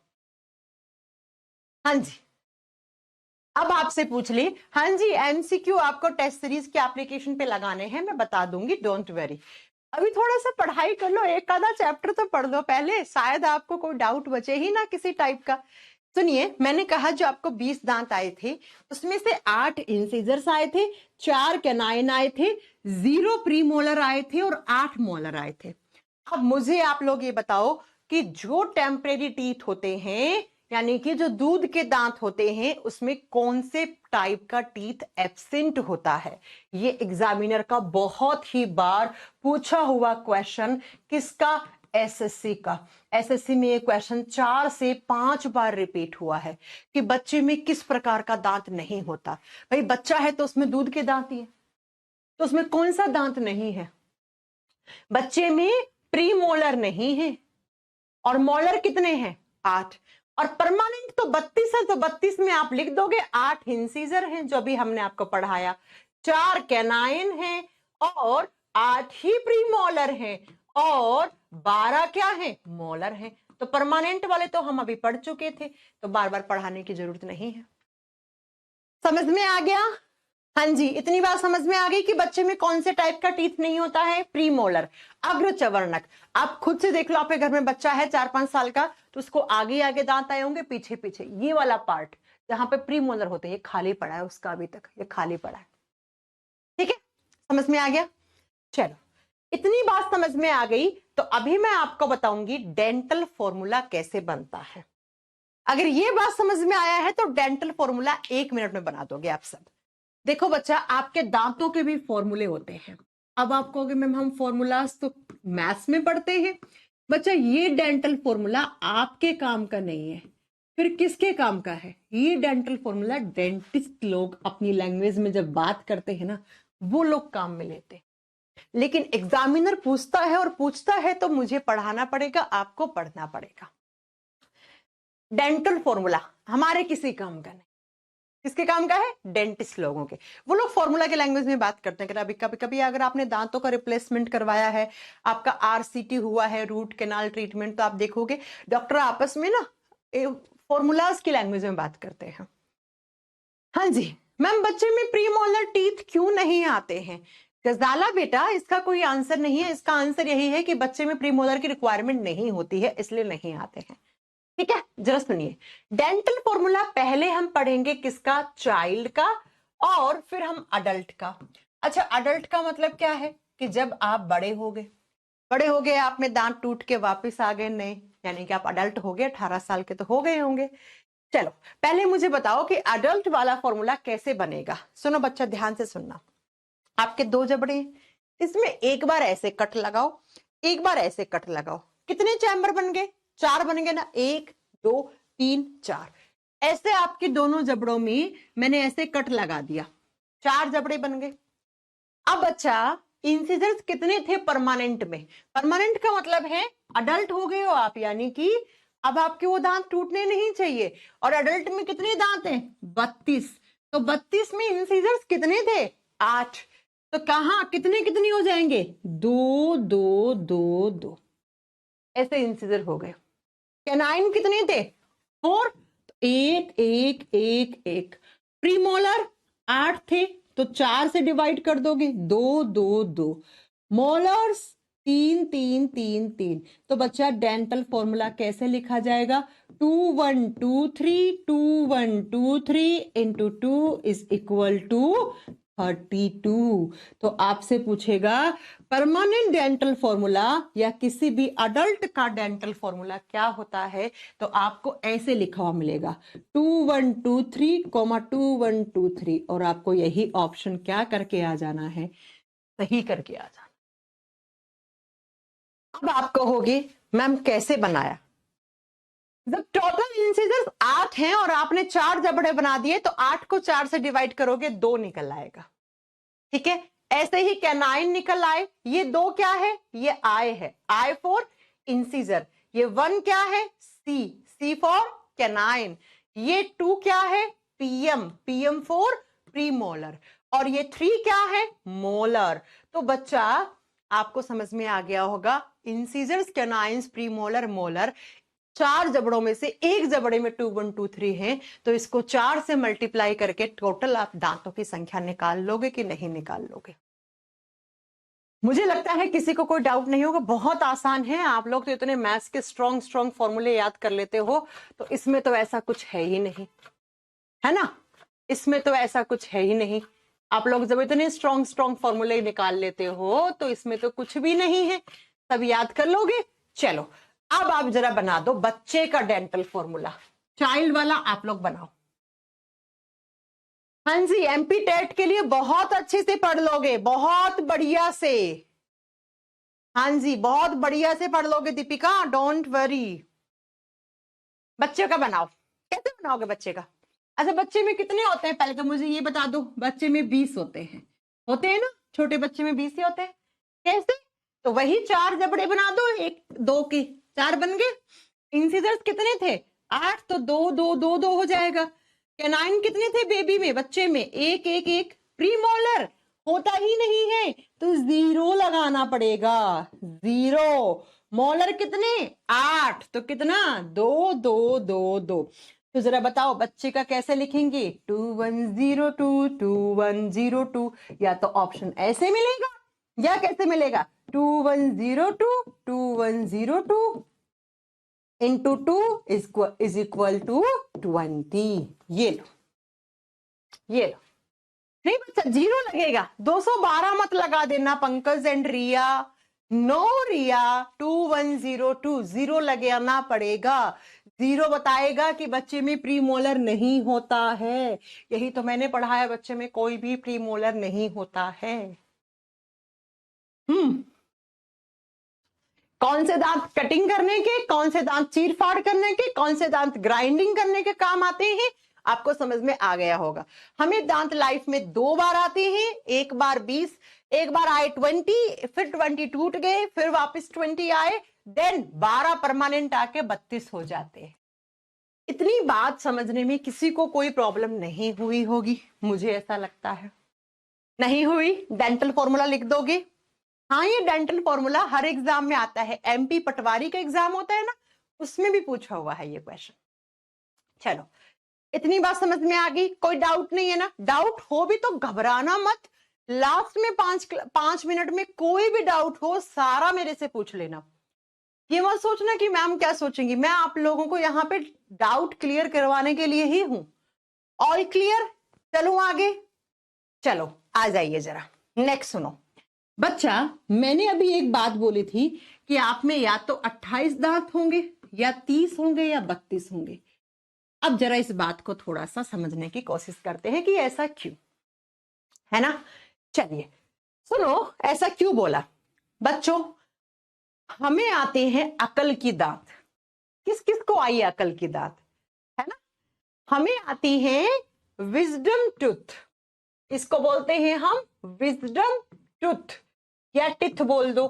हाँ जी, अब आपसे पूछ ली, हाँ जी एमसीक्यू आपको टेस्ट सीरीज के एप्लीकेशन पे लगाने हैं, मैं बता दूंगी, डोंट वेरी। अभी थोड़ा सा पढ़ाई कर लो, एक आधा चैप्टर तो पढ़ लो पहले, शायद आपको कोई डाउट बचे ही ना किसी टाइप का। सुनिए, मैंने कहा जो आपको 20 दांत आए थे, उसमें से 8 इंसिजर्स आए थे, 4 कैनाइन आए थे, 0 प्रीमोलर आए थे और 8 मोलर आए थे। अब मुझे आप लोग ये बताओ कि जो टेम्परेरी टीथ होते हैं, यानी कि जो दूध के दांत होते हैं, उसमें कौन से टाइप का टीथ एब्सेंट होता है। ये एग्जामिनर का बहुत ही बार पूछा हुआ क्वेश्चन, किसका, एसएससी का। एसएससी में ये क्वेश्चन 4 से 5 बार रिपीट हुआ है कि बच्चे में किस प्रकार का दांत नहीं होता। भाई बच्चा है तो उसमें दूध के दांत ही है, तो उसमें कौन सा दांत नहीं है। बच्चे में प्री मोलर नहीं है, और मोलर कितने हैं, 8। और परमानेंट तो 32 है, तो 32 में आप लिख दोगे 8 इंसीजर हैं जो भी हमने आपको पढ़ाया, 4 कैनाइन हैं और 8 ही प्री मोलर हैं और 12 क्या है, मोलर हैं। तो परमानेंट वाले तो हम अभी पढ़ चुके थे, तो बार बार पढ़ाने की जरूरत नहीं है। समझ में आ गया? हाँ जी, इतनी बात समझ में आ गई कि बच्चे में कौन से टाइप का टीथ नहीं होता है, प्रीमोलर, अग्रचवर्णक। आप खुद से देख लो, आपके घर में बच्चा है 4-5 साल का, तो उसको आगे आगे दांत आए होंगे, पीछे पीछे, ये वाला पार्ट जहां पे प्रीमोलर होते हैं, ये खाली पड़ा है उसका, अभी तक ये खाली पड़ा है। ठीक है, समझ में आ गया? चलो, इतनी बात समझ में आ गई, तो अभी मैं आपको बताऊंगी डेंटल फॉर्मूला कैसे बनता है। अगर ये बात समझ में आया है तो डेंटल फॉर्मूला 1 मिनट में बना दोगे आप सब। देखो बच्चा, आपके दांतों के भी फॉर्मूले होते हैं। अब आप कहोगे मैम हम फॉर्मूलाज तो मैथ्स में पढ़ते हैं। बच्चा, ये डेंटल फॉर्मूला आपके काम का नहीं है, फिर किसके काम का है? ये डेंटल फॉर्मूला डेंटिस्ट लोग अपनी लैंग्वेज में जब बात करते हैं ना, वो लोग काम में लेते हैं। लेकिन एग्जामिनर पूछता है, और पूछता है तो मुझे पढ़ाना पड़ेगा, आपको पढ़ना पड़ेगा। डेंटल फॉर्मूला हमारे किसी काम का नहीं, किसके काम का है? डेंटिस्ट लोगों के। वो लोग फॉर्मूला के लैंग्वेज में बात करते हैं। अभी कभी कभी अगर आपने दांतों का रिप्लेसमेंट करवाया है, आपका आरसीटी हुआ है, रूट कैनाल ट्रीटमेंट, तो आप देखोगे डॉक्टर आपस में ना फॉर्मूलाज की लैंग्वेज में बात करते हैं। हाँ जी मैम, बच्चे में प्रीमोलर टीथ क्यों नहीं आते हैं? गजाला बेटा, इसका कोई आंसर नहीं है। इसका आंसर यही है कि बच्चे में प्रीमोलर की रिक्वायरमेंट नहीं होती है, इसलिए नहीं आते हैं। ठीक है, जरा सुनिए, डेंटल फॉर्मूला पहले हम पढ़ेंगे किसका? चाइल्ड का, और फिर हम अडल्ट का। अच्छा, अडल्ट का मतलब क्या है कि जब आप बड़े हो गए, आप में दांत टूट के वापस आ गए नए, यानी कि आप अडल्ट हो गए, 18 साल के तो हो गए होंगे। चलो, पहले मुझे बताओ कि अडल्ट वाला फॉर्मूला कैसे बनेगा। सुनो बच्चा, ध्यान से सुनना। आपके 2 जबड़े हैं, इसमें एक बार ऐसे कट लगाओ, एक बार ऐसे कट लगाओ, कितने चैम्बर बन गए? 4 बन गए ना, 1 2 3 4। ऐसे आपके दोनों जबड़ों में मैंने ऐसे कट लगा दिया, 4 जबड़े बन गए। अब बच्चा, इंसिजर्स कितने थे परमानेंट में? परमानेंट का मतलब है अडल्ट हो गए हो आप, यानी कि अब आपके वो दांत टूटने नहीं चाहिए। और अडल्ट में कितने दांत हैं? 32। तो 32 में इंसिजर्स कितने थे? 8। तो कहां कितने कितने हो जाएंगे? 2 2 2 2। ऐसे इंसिजर हो गए। कैनाइन कितने थे? 4, एक एक एक एक। प्रीमोलर 8 थे, तो 4 से डिवाइड कर दोगे, 2 2 2। मोलर्स 3 3 3 3। तो बच्चा डेंटल फॉर्मूला कैसे लिखा जाएगा? 2 1 2 3 2 1 2 3 इंटू 2 इज इक्वल टू 32। तो आपसे पूछेगा परमानेंट डेंटल फॉर्मूला या किसी भी अडल्ट का डेंटल फॉर्मूला क्या होता है, तो आपको ऐसे लिखा हुआ मिलेगा 2123, 2123, और आपको यही ऑप्शन क्या करके आ जाना है? सही करके आ जाना। अब आप कहोगे मैम कैसे बनाया? जब टोटल इंसिजर्स 8 हैं और आपने 4 जबड़े बना दिए, तो 8 को 4 से डिवाइड करोगे, 2 निकल आएगा। ठीक है, ऐसे ही कैनाइन निकल आए। ये 2 क्या है? ये आई है, आई फॉर इंसिजर। ये 1 क्या है? सी, सी फॉर कैनाइन। ये 2 क्या है? PM, PM for premolar. और ये 3 क्या है? मोलर। तो बच्चा आपको समझ में आ गया होगा, इंसिजर्स, कैनाइन्स, प्रीमोलर, मोलर, 4 जबड़ों में से एक जबड़े में 2 1 2 3 है, तो इसको 4 से मल्टीप्लाई करके टोटल आप दांतों की संख्या निकाल लोगे कि नहीं निकाल लोगे? मुझे लगता है किसी को कोई डाउट नहीं होगा, बहुत आसान है। आप लोग तो इतने मैथ्स के स्ट्रॉन्ग स्ट्रॉन्ग फॉर्मूले याद कर लेते हो, तो इसमें तो ऐसा कुछ है ही नहीं, है ना? इसमें तो ऐसा कुछ है ही नहीं। आप लोग जब इतने स्ट्रॉन्ग स्ट्रॉन्ग फॉर्मूले निकाल लेते हो, तो इसमें तो कुछ भी नहीं है, सब याद कर लोगे। चलो अब आप जरा बना दो बच्चे का डेंटल फॉर्मूला, चाइल्ड वाला आप लोग बनाओ। हाँ जी, एमपी टेट के लिए बहुत अच्छे से पढ़ लोगे, बहुत बढ़िया से। हाँ जी, बहुत बढ़िया से पढ़ लोगे दीपिका, डोंट वरी। बच्चे का बनाओ, कैसे बनाओगे बच्चे का? अच्छा, बच्चे में कितने होते हैं पहले तो मुझे ये बता दो। बच्चे में 20 होते हैं ना? छोटे बच्चे में 20 ही होते हैं। कैसे? तो वही 4 जबड़े बना दो, 1 2 के 4 बन गए। इंसिजर्स कितने थे? 8, तो 2 2 2 2 हो जाएगा। कैनाइन कितने थे बेबी में, बच्चे में? 1 1 1। प्रीमोलर होता ही नहीं है, तो 0 लगाना पड़ेगा, 0। मोलर कितने? 8, तो कितना? 2 2 2 2। तो जरा बताओ बच्चे का कैसे लिखेंगे? 2102 2102। या तो ऑप्शन ऐसे मिलेगा या कैसे मिलेगा? 2102 2102 इंटू 2 इज इक्वल टू 20। ये लो, ये लो। नहीं बच्चा, 0 लगेगा, 212 मत लगा देना पंकज एंड रिया। नो रिया, 2102 0 लगाना पड़ेगा। 0 बताएगा कि बच्चे में प्रीमोलर नहीं होता है। यही तो मैंने पढ़ाया, बच्चे में कोई भी प्रीमोलर नहीं होता है। कौन से दांत कटिंग करने के, कौन से दांत चीर फाड़ करने के, कौन से दांत ग्राइंडिंग करने के काम आते हैं, आपको समझ में आ गया होगा। हमें दांत लाइफ में 2 बार आते हैं, एक बार 20, एक बार आए 20, फिर 20 टूट गए, फिर वापस 20 आए, देन 12 परमानेंट आके 32 हो जाते हैं। इतनी बात समझने में किसी को कोई प्रॉब्लम नहीं हुई होगी, मुझे ऐसा लगता है। नहीं हुई? डेंटल फॉर्मूला लिख दोगे? हाँ, ये डेंटल फॉर्मूला हर एग्जाम में आता है। एमपी पटवारी का एग्जाम होता है ना, उसमें भी पूछा हुआ है ये क्वेश्चन। चलो, इतनी बात समझ में आ गई, कोई डाउट नहीं है ना? डाउट हो भी तो घबराना मत, लास्ट में 5 मिनट में कोई भी डाउट हो सारा मेरे से पूछ लेना। ये मत सोचना कि मैम क्या सोचेंगी, मैं आप लोगों को यहाँ पे डाउट क्लियर करवाने के लिए ही हूं। All clear? चलो आगे, चलो आ जाइए जरा, नेक्स्ट सुनो। बच्चा, मैंने अभी एक बात बोली थी कि आप में या तो 28 दांत होंगे, या 30 होंगे, या 32 होंगे। अब जरा इस बात को थोड़ा सा समझने की कोशिश करते हैं कि ऐसा क्यों है ना। चलिए सुनो, ऐसा क्यों बोला। बच्चों, हमें आते हैं अकल की दांत। किस किस को आई अकल की दांत, है ना? हमें आती है विजडम टूथ, इसको बोलते हैं हम विजडम टूथ, या टिथ बोल दो।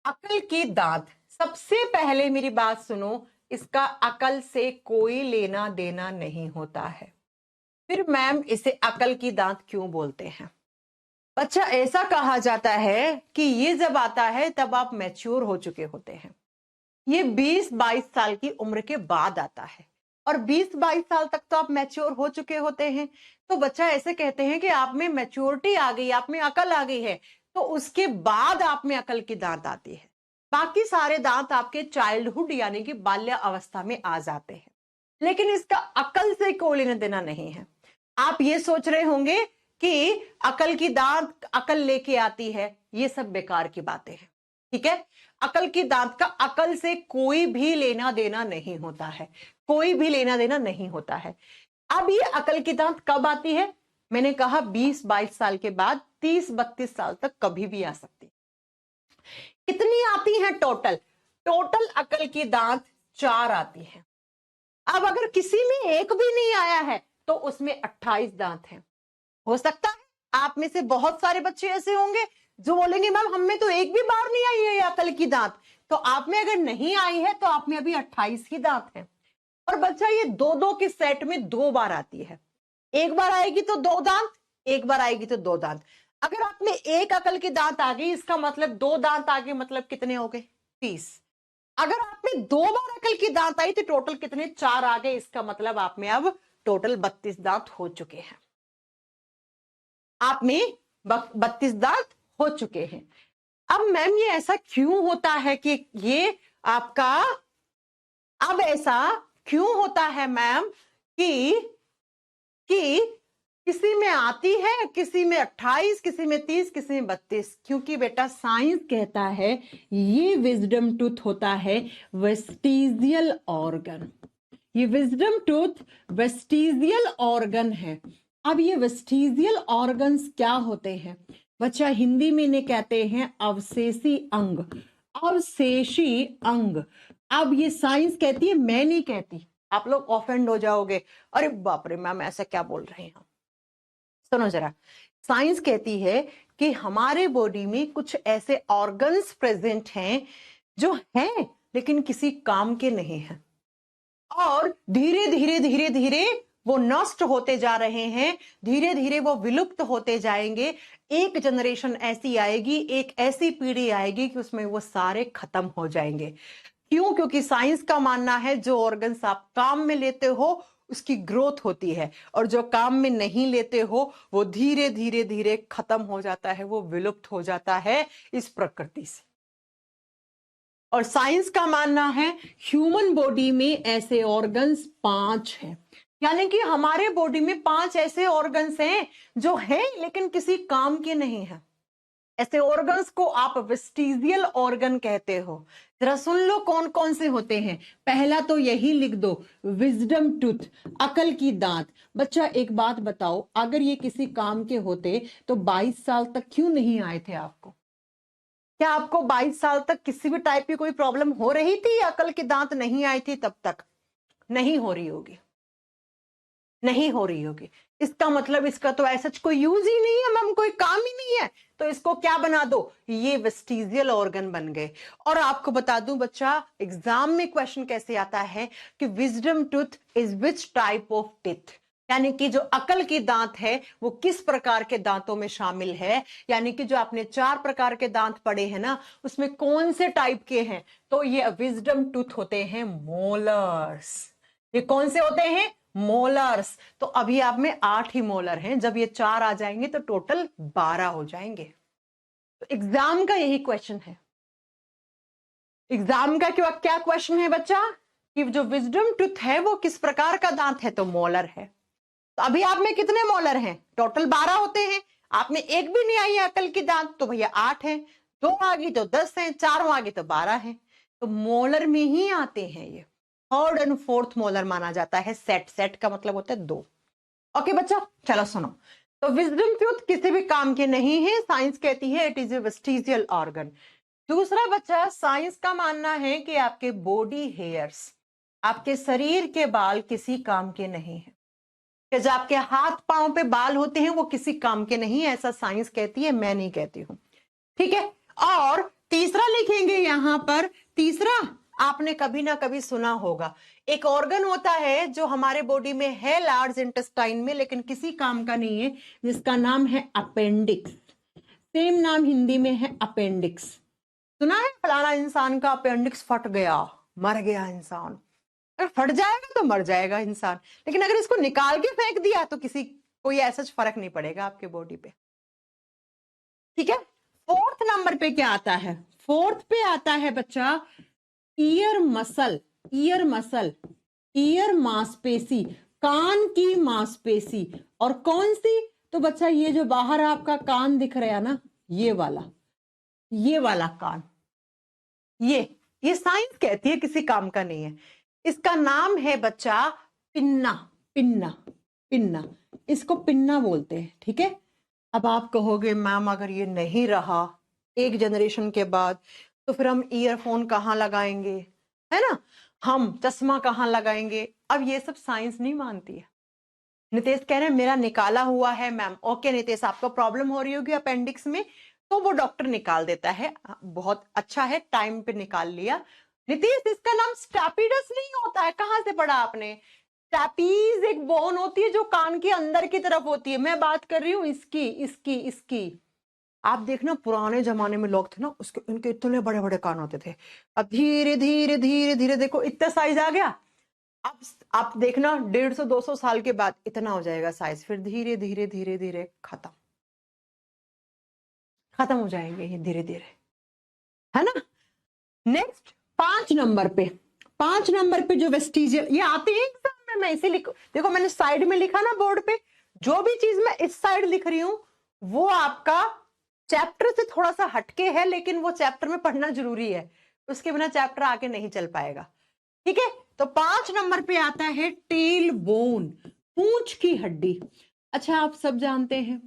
अकल की दांत, सबसे पहले मेरी बात सुनो, इसका अकल से कोई लेना देना नहीं होता है। फिर मैम इसे अकल की दांत क्यों बोलते हैं? बच्चा, ऐसा कहा जाता है कि ये जब आता है तब आप मैच्योर हो चुके होते हैं। ये 20-22 साल की उम्र के बाद आता है। और 20-22 साल तक तो आप मैच्योर हो चुके होते हैं। तो बच्चा ऐसे कहते हैं कि आप में मैच्योरिटी आ गई, आप में अकल आ गई है, तो उसके बाद आप में अकल की दांत आती है। बाकी सारे दांत आपके चाइल्डहुड यानी कि बाल्य अवस्था में आ जाते हैं, लेकिन इसका अकल से कोई लेना देना नहीं है। आप ये सोच रहे होंगे कि अकल की दांत अकल लेके आती है, ये सब बेकार की बातें हैं। ठीक है, अकल की दांत का अकल से कोई भी लेना देना नहीं होता है, कोई भी लेना देना नहीं होता है। अब ये अकल की दांत कब आती है? मैंने कहा 20-22 साल के बाद, 30-32 साल तक कभी भी आ सकती है। कितनी आती है टोटल? टोटल अकल की दांत 4 आती है। अब अगर किसी में एक भी नहीं आया है तो उसमें 28 दांत हैं। हो सकता है आप में से बहुत सारे बच्चे ऐसे होंगे जो बोलेंगे मैम हमें तो एक भी बार नहीं आई है ये अकल की दांत। तो आप में अगर नहीं आई है तो आप में अभी 28 ही दांत हैं। और बच्चा ये 2-2 के सेट में 2 बार आती है। एक बार आएगी तो 2 दांत, एक बार आएगी तो 2 दांत। अगर आप में एक अकल की दांत आ गई, इसका मतलब 2 दांत आ गए, मतलब कितने हो गए? 30। अगर आप में 2 बार अकल की दांत आई तो टोटल कितने? 4 आ गए। इसका मतलब आप में अब टोटल 32 दांत हो चुके हैं। आप में 32 दांत हो चुके हैं। अब मैम ये ऐसा क्यों होता है कि ये आपका, अब ऐसा क्यों होता है मैम कि किसी में आती है, किसी में 28, किसी में 30, किसी में 32? क्योंकि बेटा साइंस कहता है ये विजडम टूथ होता है वेस्टिजियल ऑर्गन। ये विजडम टूथ वेस्टिजियल ऑर्गन है। अब ये वेस्टिजियल ऑर्गन्स क्या होते हैं बच्चा? हिंदी में इन्हें कहते हैं अवशेषी अंग, अवशेषी अंग। अब ये साइंस कहती है, मैं नहीं कहती। आप लोग ऑफेंड हो जाओगे, अरे बाप रे मैम ऐसा क्या बोल रहे हैं। सुनो जरा, साइंस कहती है कि हमारे बॉडी में कुछ ऐसे ऑर्गन्स प्रेजेंट हैं जो हैं लेकिन किसी काम के नहीं हैं, और धीरे धीरे धीरे धीरे वो नष्ट होते जा रहे हैं, धीरे धीरे वो विलुप्त होते जाएंगे। एक जनरेशन ऐसी आएगी, एक ऐसी पीढ़ी आएगी कि उसमें वो सारे खत्म हो जाएंगे। क्यों? क्योंकि साइंस का मानना है जो ऑर्गन्स आप काम में लेते हो उसकी ग्रोथ होती है, और जो काम में नहीं लेते हो वो धीरे धीरे धीरे खत्म हो जाता है, वो विलुप्त हो जाता है इस प्रकृति से। और साइंस का मानना है ह्यूमन बॉडी में ऐसे ऑर्गन्स 5 हैं, यानी कि हमारे बॉडी में 5 ऐसे ऑर्गन्स हैं जो हैं लेकिन किसी काम के नहीं हैं। ऐसे ऑर्गन्स को आप वेस्टिजियल ऑर्गन कहते हो। जरा सुन लो कौन कौन से होते हैं। पहला तो यही लिख दो, विजडम टूथ, अकल की दांत। बच्चा एक बात बताओ, अगर ये किसी काम के होते तो 22 साल तक क्यों नहीं आए थे आपको? क्या आपको 22 साल तक किसी भी टाइप की कोई प्रॉब्लम हो रही थी? अकल की दांत नहीं आई थी तब तक? नहीं हो रही होगी, नहीं हो रही होगी। इसका मतलब इसका तो ऐसा कोई यूज ही नहीं है मैम, कोई काम ही नहीं है, तो इसको क्या बना दो? ये वेस्टिजियल ऑर्गन बन गए। और आपको बता दूं बच्चा, एग्जाम में क्वेश्चन कैसे आता है कि wisdom tooth is which type of teeth, यानी कि जो अकल की दांत है वो किस प्रकार के दांतों में शामिल है। यानी कि जो आपने 4 प्रकार के दांत पढ़े हैं ना, उसमें कौन से टाइप के हैं? तो ये विजडम टूथ होते हैं मोलर्स। ये कौन से होते हैं? मोलर्स। तो अभी आप में 8 ही मोलर हैं, जब ये 4 आ जाएंगे तो टोटल 12 हो जाएंगे। तो एग्जाम का यही क्वेश्चन है। एग्जाम का क्या क्वेश्चन है बच्चा? कि जो विजडम टूथ है वो किस प्रकार का दांत है? तो मोलर है। तो अभी आप में कितने मोलर हैं? टोटल 12 होते हैं। आप में एक भी नहीं आई है अकल की दांत तो भैया 8 है, 2 आ गई तो 10 है, 4 आ गई तो 12 है। तो मोलर में ही आते हैं ये। 3rd एंड 4th मोलर माना जाता है। सेट, सेट का मतलब होता है 2। ओके बच्चा, चलो सुनो। तो विजडम टूथ किसी भी काम के नहीं है, साइंस कहती है it is a vestigial organ. दूसरा बच्चा, साइंस का मानना है कि आपके बॉडी हेयर्स, आपके शरीर के बाल किसी काम के नहीं है, कि जो आपके हाथ पांव पे बाल होते हैं वो किसी काम के नहीं है, ऐसा साइंस कहती है, मैं नहीं कहती हूं। ठीक है। और तीसरा लिखेंगे यहां पर, तीसरा आपने कभी ना कभी सुना होगा, एक ऑर्गन होता है जो हमारे बॉडी में है लार्ज इंटेस्टाइन में लेकिन किसी काम का नहीं है, जिसका नाम है अपेंडिक्स। सेम नाम हिंदी में है अपेंडिक्स। सुना है फलाना इंसान का अपेंडिक्स फट गया, मर गया इंसान। अगर फट जाएगा तो मर जाएगा इंसान, लेकिन अगर इसको निकाल के फेंक दिया तो किसी कोई ऐसा फर्क नहीं पड़ेगा आपके बॉडी पे। ठीक है, फोर्थ नंबर पे क्या आता है? फोर्थ पे आता है बच्चा ear muscle. Ear muscle, year मांसपेशी, कान की मांसपेशी। और कौन सी? तो बच्चा ये जो बाहर आपका कान दिख रहा है ना, ये वाला कान, ये साइंस कहती है किसी काम का नहीं है। इसका नाम है बच्चा पिन्ना। पिन्ना, पिन्ना, इसको पिन्ना बोलते हैं। ठीक है, अब आप कहोगे मैम अगर ये नहीं रहा एक जनरेशन के बाद तो फिर हम ईयरफोन कहाँ लगाएंगे, है ना, हम चश्मा कहाँ लगाएंगे? अब ये सब साइंस नहीं मानती है। नितेश कह रहे हैं मेरा निकाला हुआ है मैम। ओके नितेश, आपको प्रॉब्लम हो रही होगी अपेंडिक्स में, तो वो डॉक्टर निकाल देता है, बहुत अच्छा है, टाइम पे निकाल लिया। नितेश, इसका नाम स्टैपिडस नहीं होता है, कहां से पढ़ा आपने? स्टैपीज एक बोन होती है जो कान के अंदर की तरफ होती है, मैं बात कर रही हूँ इसकी। आप देखना पुराने जमाने में लोग थे ना, उसके उनके इतने बड़े बड़े कान होते थे। अब धीरे धीरे धीरे धीरे देखो इतना साइज आ गया। अब आप देखना 150-200 साल के बाद इतना हो जाएगा साइज, फिर धीरे धीरे धीरे धीरे खत्म हो जाएंगे ये धीरे धीरे, है ना। नेक्स्ट 5 नंबर पे जो वेस्टिजियल, ये आते हैं एग्जाम में, मैं इसे देखो मैंने साइड में लिखा ना बोर्ड पे, जो भी चीज मैं इस साइड लिख रही हूं वो आपका चैप्टर से थोड़ा सा हटके है, लेकिन वो चैप्टर में पढ़ना जरूरी है, उसके बिना चैप्टर आगे नहीं चल पाएगा। ठीक है, तो 5 नंबर पे आता है टेल बोन, पूंछ की हड्डी। अच्छा, आप सब जानते हैं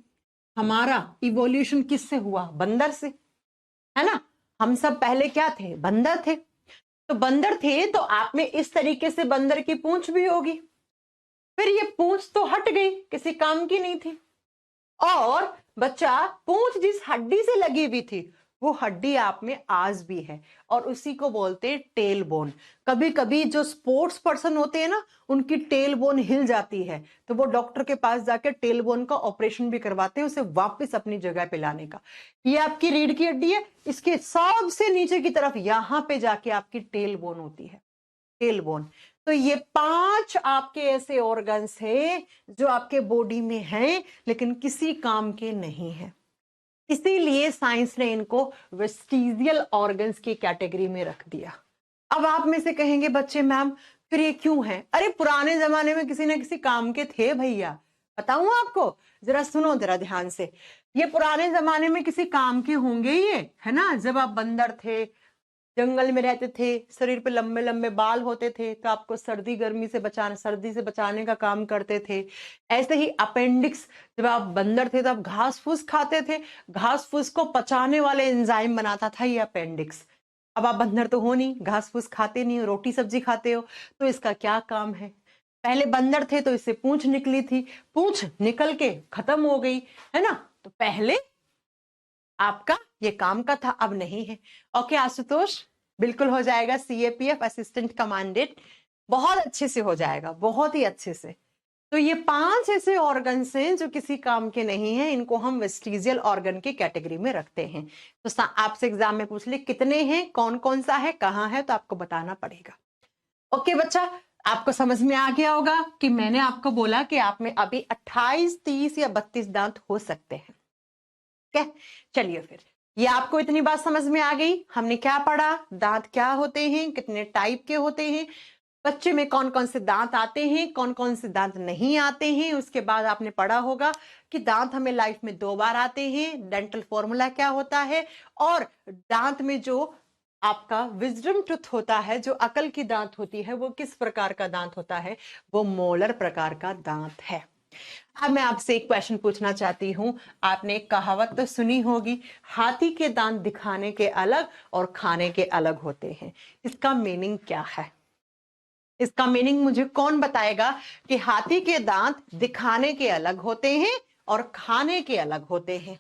हमारा इवोल्यूशन किससे हुआ? बंदर से, है ना। हम सब पहले क्या थे? बंदर थे। तो बंदर थे तो आप में इस तरीके से बंदर की पूंछ भी होगी, फिर ये पूंछ तो हट गई, किसी काम की नहीं थी। और बच्चा पूंछ जिस हड्डी से लगी हुई थी वो हड्डी आप में आज भी है, और उसी को बोलते हैं टेल बोन। कभी कभी जो स्पोर्ट्स पर्सन होते हैं ना, उनकी टेल बोन हिल जाती है, तो वो डॉक्टर के पास जाकर टेल बोन का ऑपरेशन भी करवाते हैं, उसे वापस अपनी जगह पे लाने का। ये आपकी रीढ़ की हड्डी है, इसके सबसे नीचे की तरफ यहां पे जाके आपकी टेल बोन होती है, टेल बोन। तो ये 5 आपके ऐसे ऑर्गन्स हैं जो आपके बॉडी में हैं लेकिन किसी काम के नहीं है, इसीलिए साइंस ने इनको वेस्टिजियल ऑर्गन्स की कैटेगरी में रख दिया। अब आप में से कहेंगे बच्चे मैम फिर ये क्यों है? अरे पुराने जमाने में किसी न किसी काम के थे भैया, बताऊं आपको, जरा सुनो जरा ध्यान से। ये पुराने जमाने में किसी काम के होंगे ये, है ना। जब आप बंदर थे, जंगल में रहते थे, शरीर पे लंबे लंबे बाल होते थे, तो आपको सर्दी से बचाने का काम करते थे। ऐसे ही अपेंडिक्स, जब आप बंदर थे तो आप घास फूस खाते थे, घास फूस को पचाने वाले एंजाइम बनाता था ये अपेंडिक्स। अब आप बंदर तो हो नहीं, घास फूस खाते नहीं हो, रोटी सब्जी खाते हो, तो इसका क्या काम है? पहले बंदर थे तो इससे पूंछ निकली थी, पूंछ निकल के खत्म हो गई, है ना। तो पहले आपका ये काम का था, अब नहीं है। ओके आशुतोष, बिल्कुल हो जाएगा, CAPF असिस्टेंट कमांडेंट, बहुत अच्छे से हो जाएगा, बहुत ही अच्छे से। तो ये 5 ऐसे ऑर्गन्स हैं जो किसी काम के नहीं हैं, इनको हम वेस्टिजियल ऑर्गन की कैटेगरी में रखते हैं। तो आपसे एग्जाम में पूछ ले कितने हैं, कौन कौन सा है, कहाँ है, तो आपको बताना पड़ेगा। ओके बच्चा, आपको समझ में आ गया होगा कि मैंने आपको बोला कि आप में अभी 28, 30 या 32 दांत हो सकते हैं। चलिए फिर, ये आपको इतनी बात समझ में आ गई। हमने क्या पढ़ा, दांत क्या होते हैं, कितने टाइप के होते हैं, बच्चे में कौन कौन से दांत आते हैं, कौन कौन से दांत नहीं आते हैं। उसके बाद आपने पढ़ा होगा कि दांत हमें लाइफ में 2 बार आते हैं, डेंटल फॉर्मूला क्या होता है, और दांत में जो आपका विजडम टूथ होता है, जो अकल की दांत होती है, वो किस प्रकार का दांत होता है, वो मोलर प्रकार का दांत है। अब मैं आपसे एक क्वेश्चन पूछना चाहती हूं। आपने एक कहावत तो सुनी होगी, हाथी के दांत दिखाने के अलग और खाने के अलग होते हैं। इसका मीनिंग क्या है? इसका मीनिंग मुझे कौन बताएगा कि हाथी के दांत दिखाने के अलग होते हैं और खाने के अलग होते हैं?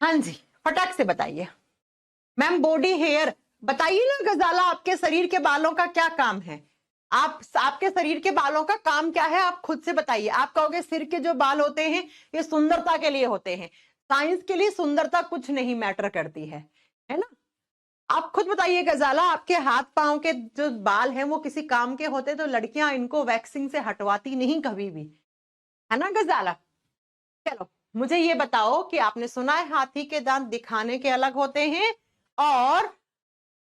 हाँ जी, फटाक से बताइए। मैम बॉडी हेयर, बताइए ना गजाला, आपके शरीर के बालों का क्या काम है? आपके शरीर के बालों का काम क्या है, आप खुद से बताइए। आप कहोगे सिर के जो बाल होते हैं ये सुंदरता के लिए होते हैं। साइंस के लिए सुंदरता कुछ नहीं मैटर करती है, है ना। आप खुद बताइए गजाला, आपके हाथ पांव के जो बाल हैं वो किसी काम के होते तो लड़कियां इनको वैक्सिंग से हटवाती नहीं कभी भी, है ना गजाला। चलो मुझे ये बताओ कि आपने सुना है हाथी के दांत दिखाने के अलग होते हैं और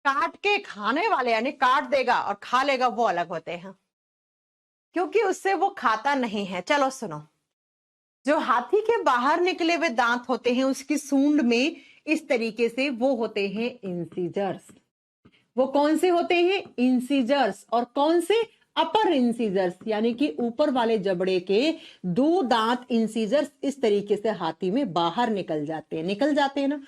काट के खाने वाले यानी काट देगा और खा लेगा वो अलग होते हैं, क्योंकि उससे वो खाता नहीं है। चलो सुनो, जो हाथी के बाहर निकले हुए दांत होते हैं उसकी सूंड में इस तरीके से वो होते हैं इंसीजर्स। वो कौन से होते हैं? इंसीजर्स। और कौन से? अपर इंसीजर्स, यानी कि ऊपर वाले जबड़े के दो दांत इंसीजर्स इस तरीके से हाथी में बाहर निकल जाते हैं ना।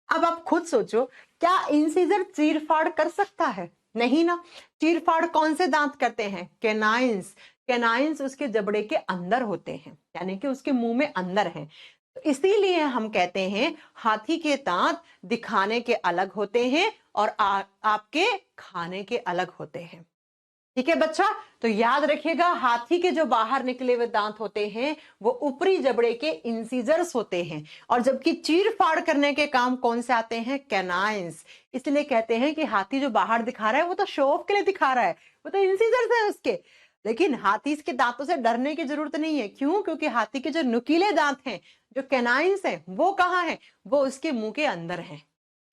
अब आप खुद सोचो, क्या इंसीजर चीरफाड़ कर सकता है? नहीं ना। चीरफाड़ कौन से दांत करते हैं? कैनाइंस। कैनाइंस उसके जबड़े के अंदर होते हैं, यानी कि उसके मुंह में अंदर हैं। तो इसीलिए हम कहते हैं हाथी के दांत दिखाने के अलग होते हैं और आपके खाने के अलग होते हैं। ठीक है बच्चा, तो याद रखिएगा हाथी के जो बाहर निकले हुए दांत होते हैं वो ऊपरी जबड़े के इंसीजर्स होते हैं, और जबकि चीर फाड़ करने के काम कौन से आते हैं? कैनाइंस। इसलिए कहते हैं कि हाथी जो बाहर दिखा रहा है वो तो शो ऑफ के लिए दिखा रहा है, वो तो इंसीजर्स है उसके। लेकिन हाथी इसके दांतों से डरने की जरूरत नहीं है। क्यों? क्योंकि हाथी के जो नुकीले दांत हैं, जो कैनाइंस हैं, वो कहाँ हैं? वो उसके मुंह के अंदर हैं।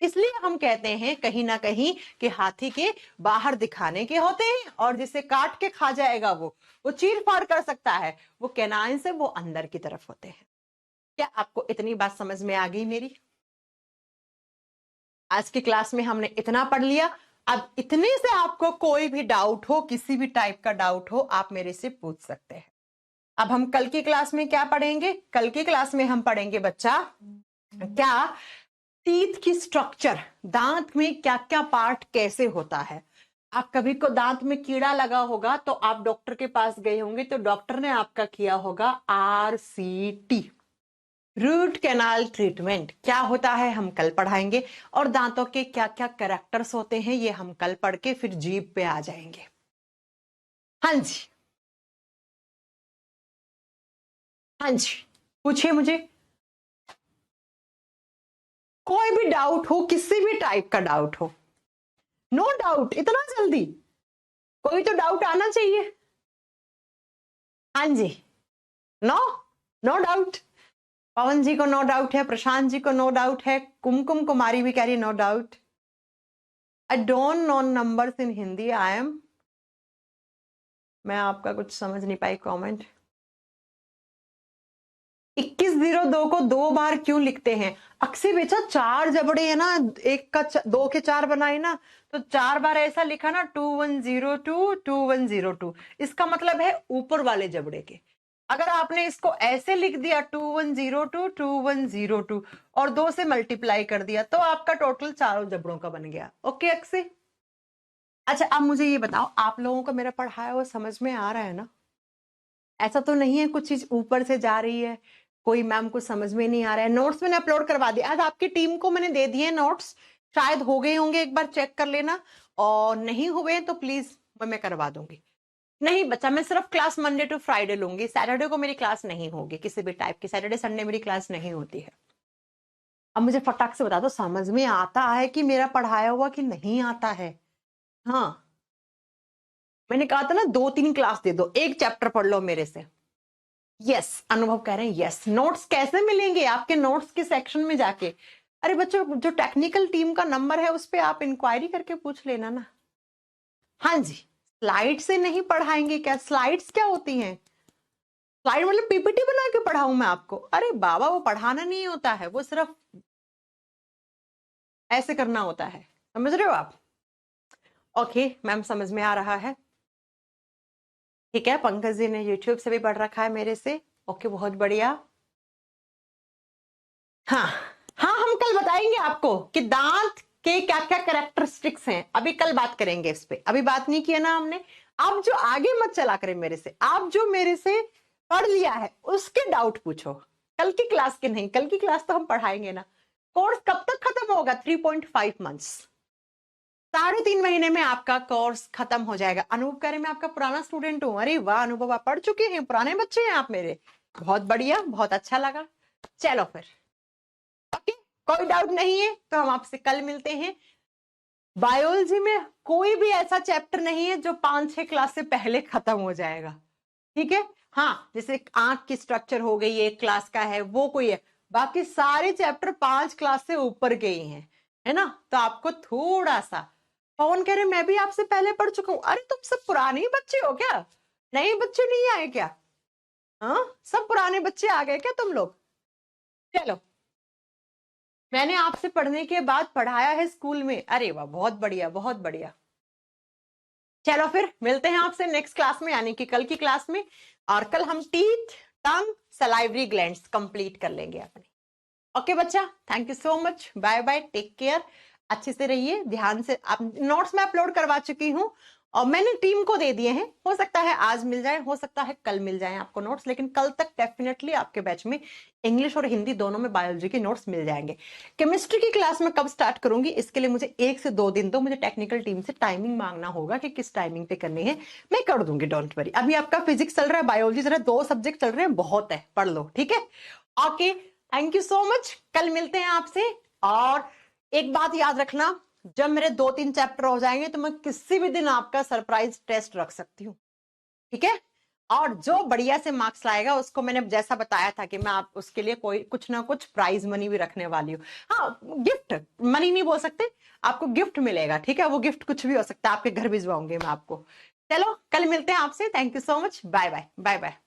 इसलिए हम कहते हैं कहीं ना कहीं कि हाथी के बाहर दिखाने के होते हैं और जिसे काट के खा जाएगा वो चीर फाड़ कर सकता है, वो कैनाइन से वो अंदर की तरफ होते हैं। क्या आपको इतनी बात समझ में आ गई मेरी? आज की क्लास में हमने इतना पढ़ लिया। अब इतने से आपको कोई भी डाउट हो, किसी भी टाइप का डाउट हो, आप मेरे से पूछ सकते हैं। अब हम कल की क्लास में क्या पढ़ेंगे? कल की क्लास में हम पढ़ेंगे बच्चा क्या टीथ की स्ट्रक्चर, दांत में क्या क्या पार्ट कैसे होता है। आप कभी को दांत में कीड़ा लगा होगा तो आप डॉक्टर के पास गए होंगे तो डॉक्टर ने आपका किया होगा RCT, रूट कैनाल ट्रीटमेंट। क्या होता है हम कल पढ़ाएंगे, और दांतों के क्या क्या कैरेक्टर्स होते हैं ये हम कल पढ़ के फिर जीभ पे आ जाएंगे। हाँ जी, हाँ जी, पूछिए मुझे। कोई भी डाउट हो, किसी भी टाइप का डाउट हो। नो डाउट, इतना जल्दी? कोई तो डाउट आना चाहिए। हाँ जी, नो, नो डाउट। पवन जी को नो डाउट है, प्रशांत जी को नो डाउट है, कुमकुम कुमारी भी कह रही no doubt. I don't know numbers in Hindi. I am, मैं आपका कुछ समझ नहीं पाई कमेंट। 2102 को दो बार क्यों लिखते हैं? अक्सी बेचा चार जबड़े है ना, एक का दो के चार बनाए ना, तो चार बार ऐसा लिखा ना 2102 2102। इसका मतलब है ऊपर वाले जबड़े के। अगर आपने इसको ऐसे लिख दिया 2102 2102 और दो से मल्टीप्लाई कर दिया तो आपका टोटल चारों जबड़ों का बन गया। ओके अक्सी। अच्छा अब मुझे ये बताओ, आप लोगों को मेरा पढ़ाया हुआ समझ में आ रहा है ना? ऐसा तो नहीं है कुछ चीज ऊपर से जा रही है, कोई मैम को समझ में नहीं आ रहा है? नोट्स मैंने अपलोड करवा दिया, आज आपकी टीम को मैंने दे दिए नोट्स, शायद हो गए होंगे, एक बार चेक कर लेना, और नहीं हुए तो प्लीज मैं करवा दूंगी। नहीं बच्चा, मैं सिर्फ क्लास मंडे टू फ्राइडे लूंगी, सैटरडे को मेरी क्लास नहीं होगी किसी भी टाइप की, सैटरडे संडे मेरी क्लास नहीं होती है। अब मुझे फटाक से बता दो, समझ में आता है कि मेरा पढ़ाया हुआ कि नहीं आता है? हाँ, मैंने कहा था ना 2-3 क्लास दे दो, एक चैप्टर पढ़ लो मेरे से। यस, अनुभव कह रहे हैं यस। नोट्स कैसे मिलेंगे? आपके नोट्स के सेक्शन में जाके। अरे बच्चों, जो टेक्निकल टीम का नंबर है उस पर आप इंक्वायरी करके पूछ लेना ना। हाँ जी, स्लाइड से नहीं पढ़ाएंगे क्या? स्लाइड्स क्या होती हैं? स्लाइड मतलब पीपीटी बना के पढ़ाऊं मैं आपको? अरे बाबा, वो पढ़ाना नहीं होता है, वो सिर्फ ऐसे करना होता है, समझ रहे हो आप? ओके मैम, समझ में आ रहा है। ठीक है, पंकज जी ने यूट्यूब से भी पढ़ रखा है मेरे से। ओके, बहुत बढ़िया। हाँ हाँ, हम कल बताएंगे आपको कि दांत के क्या क्या कैरेक्टरिस्टिक्स हैं, अभी कल बात करेंगे इस पे, अभी बात नहीं किया ना हमने। आप जो आगे मत चला करें मेरे से, आप जो मेरे से पढ़ लिया है उसके डाउट पूछो, कल की क्लास के नहीं। कल की क्लास तो हम पढ़ाएंगे ना। कोर्स कब तक खत्म होगा? 3.5 मंथ्स, 3.5 महीने में आपका कोर्स खत्म हो जाएगा। अनुभव कह रहे मैं आपका पुराना स्टूडेंट हूँ। अरे वाह अनुभव, आप पढ़ चुके हैं, पुराने बच्चे हैं आप मेरे। बहुत बढ़िया, बहुत अच्छा लगा। चलो फिर ओके, कोई डाउट नहीं है तो हम आपसे कल मिलते हैं। बायोलॉजी में कोई भी ऐसा चैप्टर नहीं है जो 5-6 क्लास से पहले खत्म हो जाएगा, ठीक है। हाँ, जैसे आंख की स्ट्रक्चर हो गई, एक क्लास का है वो कोई है, बाकी सारे चैप्टर 5 क्लास से ऊपर के ही हैं, है ना। तो आपको थोड़ा सा, पवन कह रहे मैं भी आपसे पहले पढ़ चुका हूं। अरे तुम सब पुराने ही बच्चे हो क्या, नए बच्चे नहीं आए क्या? हाँ, सब पुराने बच्चे आ गए क्या तुम लोग? चलो, मैंने आपसे पढ़ने के बाद पढ़ाया है स्कूल में, अरे वाह, बहुत बढ़िया बहुत बढ़िया। चलो फिर मिलते हैं आपसे नेक्स्ट क्लास में, यानी कि कल की क्लास में। और कल हम teeth, tongue, salivary glands complete कर लेंगे अपने। ओके बच्चा, thank you so much, bye bye, take care, अच्छे से रहिए, ध्यान से। आप नोट्स में अपलोड करवा चुकी हूँ और मैंने टीम को दे दिए हैं, हो सकता है आज मिल जाए, हो सकता है कल मिल जाए आपको नोट्स, लेकिन कल तक डेफिनेटली आपके बैच में इंग्लिश और हिंदी दोनों में बायोलॉजी के नोट्स मिल जाएंगे। केमिस्ट्री की क्लास में कब स्टार्ट करूंगी इसके लिए मुझे 1 से 2 दिन दो, मुझे टेक्निकल टीम से टाइमिंग मांगना होगा कि किस टाइमिंग पे करनी है, मैं कर दूंगी, डोंट वरी। अभी आपका फिजिक्स चल रहा है, बायोलॉजी चल रहा है, 2 सब्जेक्ट चल रहे हैं, बहुत है, पढ़ लो, ठीक है। Okay, thank you so much, कल मिलते हैं आपसे। और एक बात याद रखना, जब मेरे 2-3 चैप्टर हो जाएंगे तो मैं किसी भी दिन आपका सरप्राइज टेस्ट रख सकती हूँ, ठीक है। और जो बढ़िया से मार्क्स लाएगा उसको, मैंने जैसा बताया था कि मैं आप उसके लिए कोई कुछ ना कुछ प्राइज मनी भी रखने वाली हूँ। हाँ, गिफ्ट मनी नहीं बोल सकते, आपको गिफ्ट मिलेगा, ठीक है। वो गिफ्ट कुछ भी हो सकता है, आपके घर भिजवाऊंगी मैं आपको। चलो कल मिलते हैं आपसे, thank you so much, bye bye bye bye.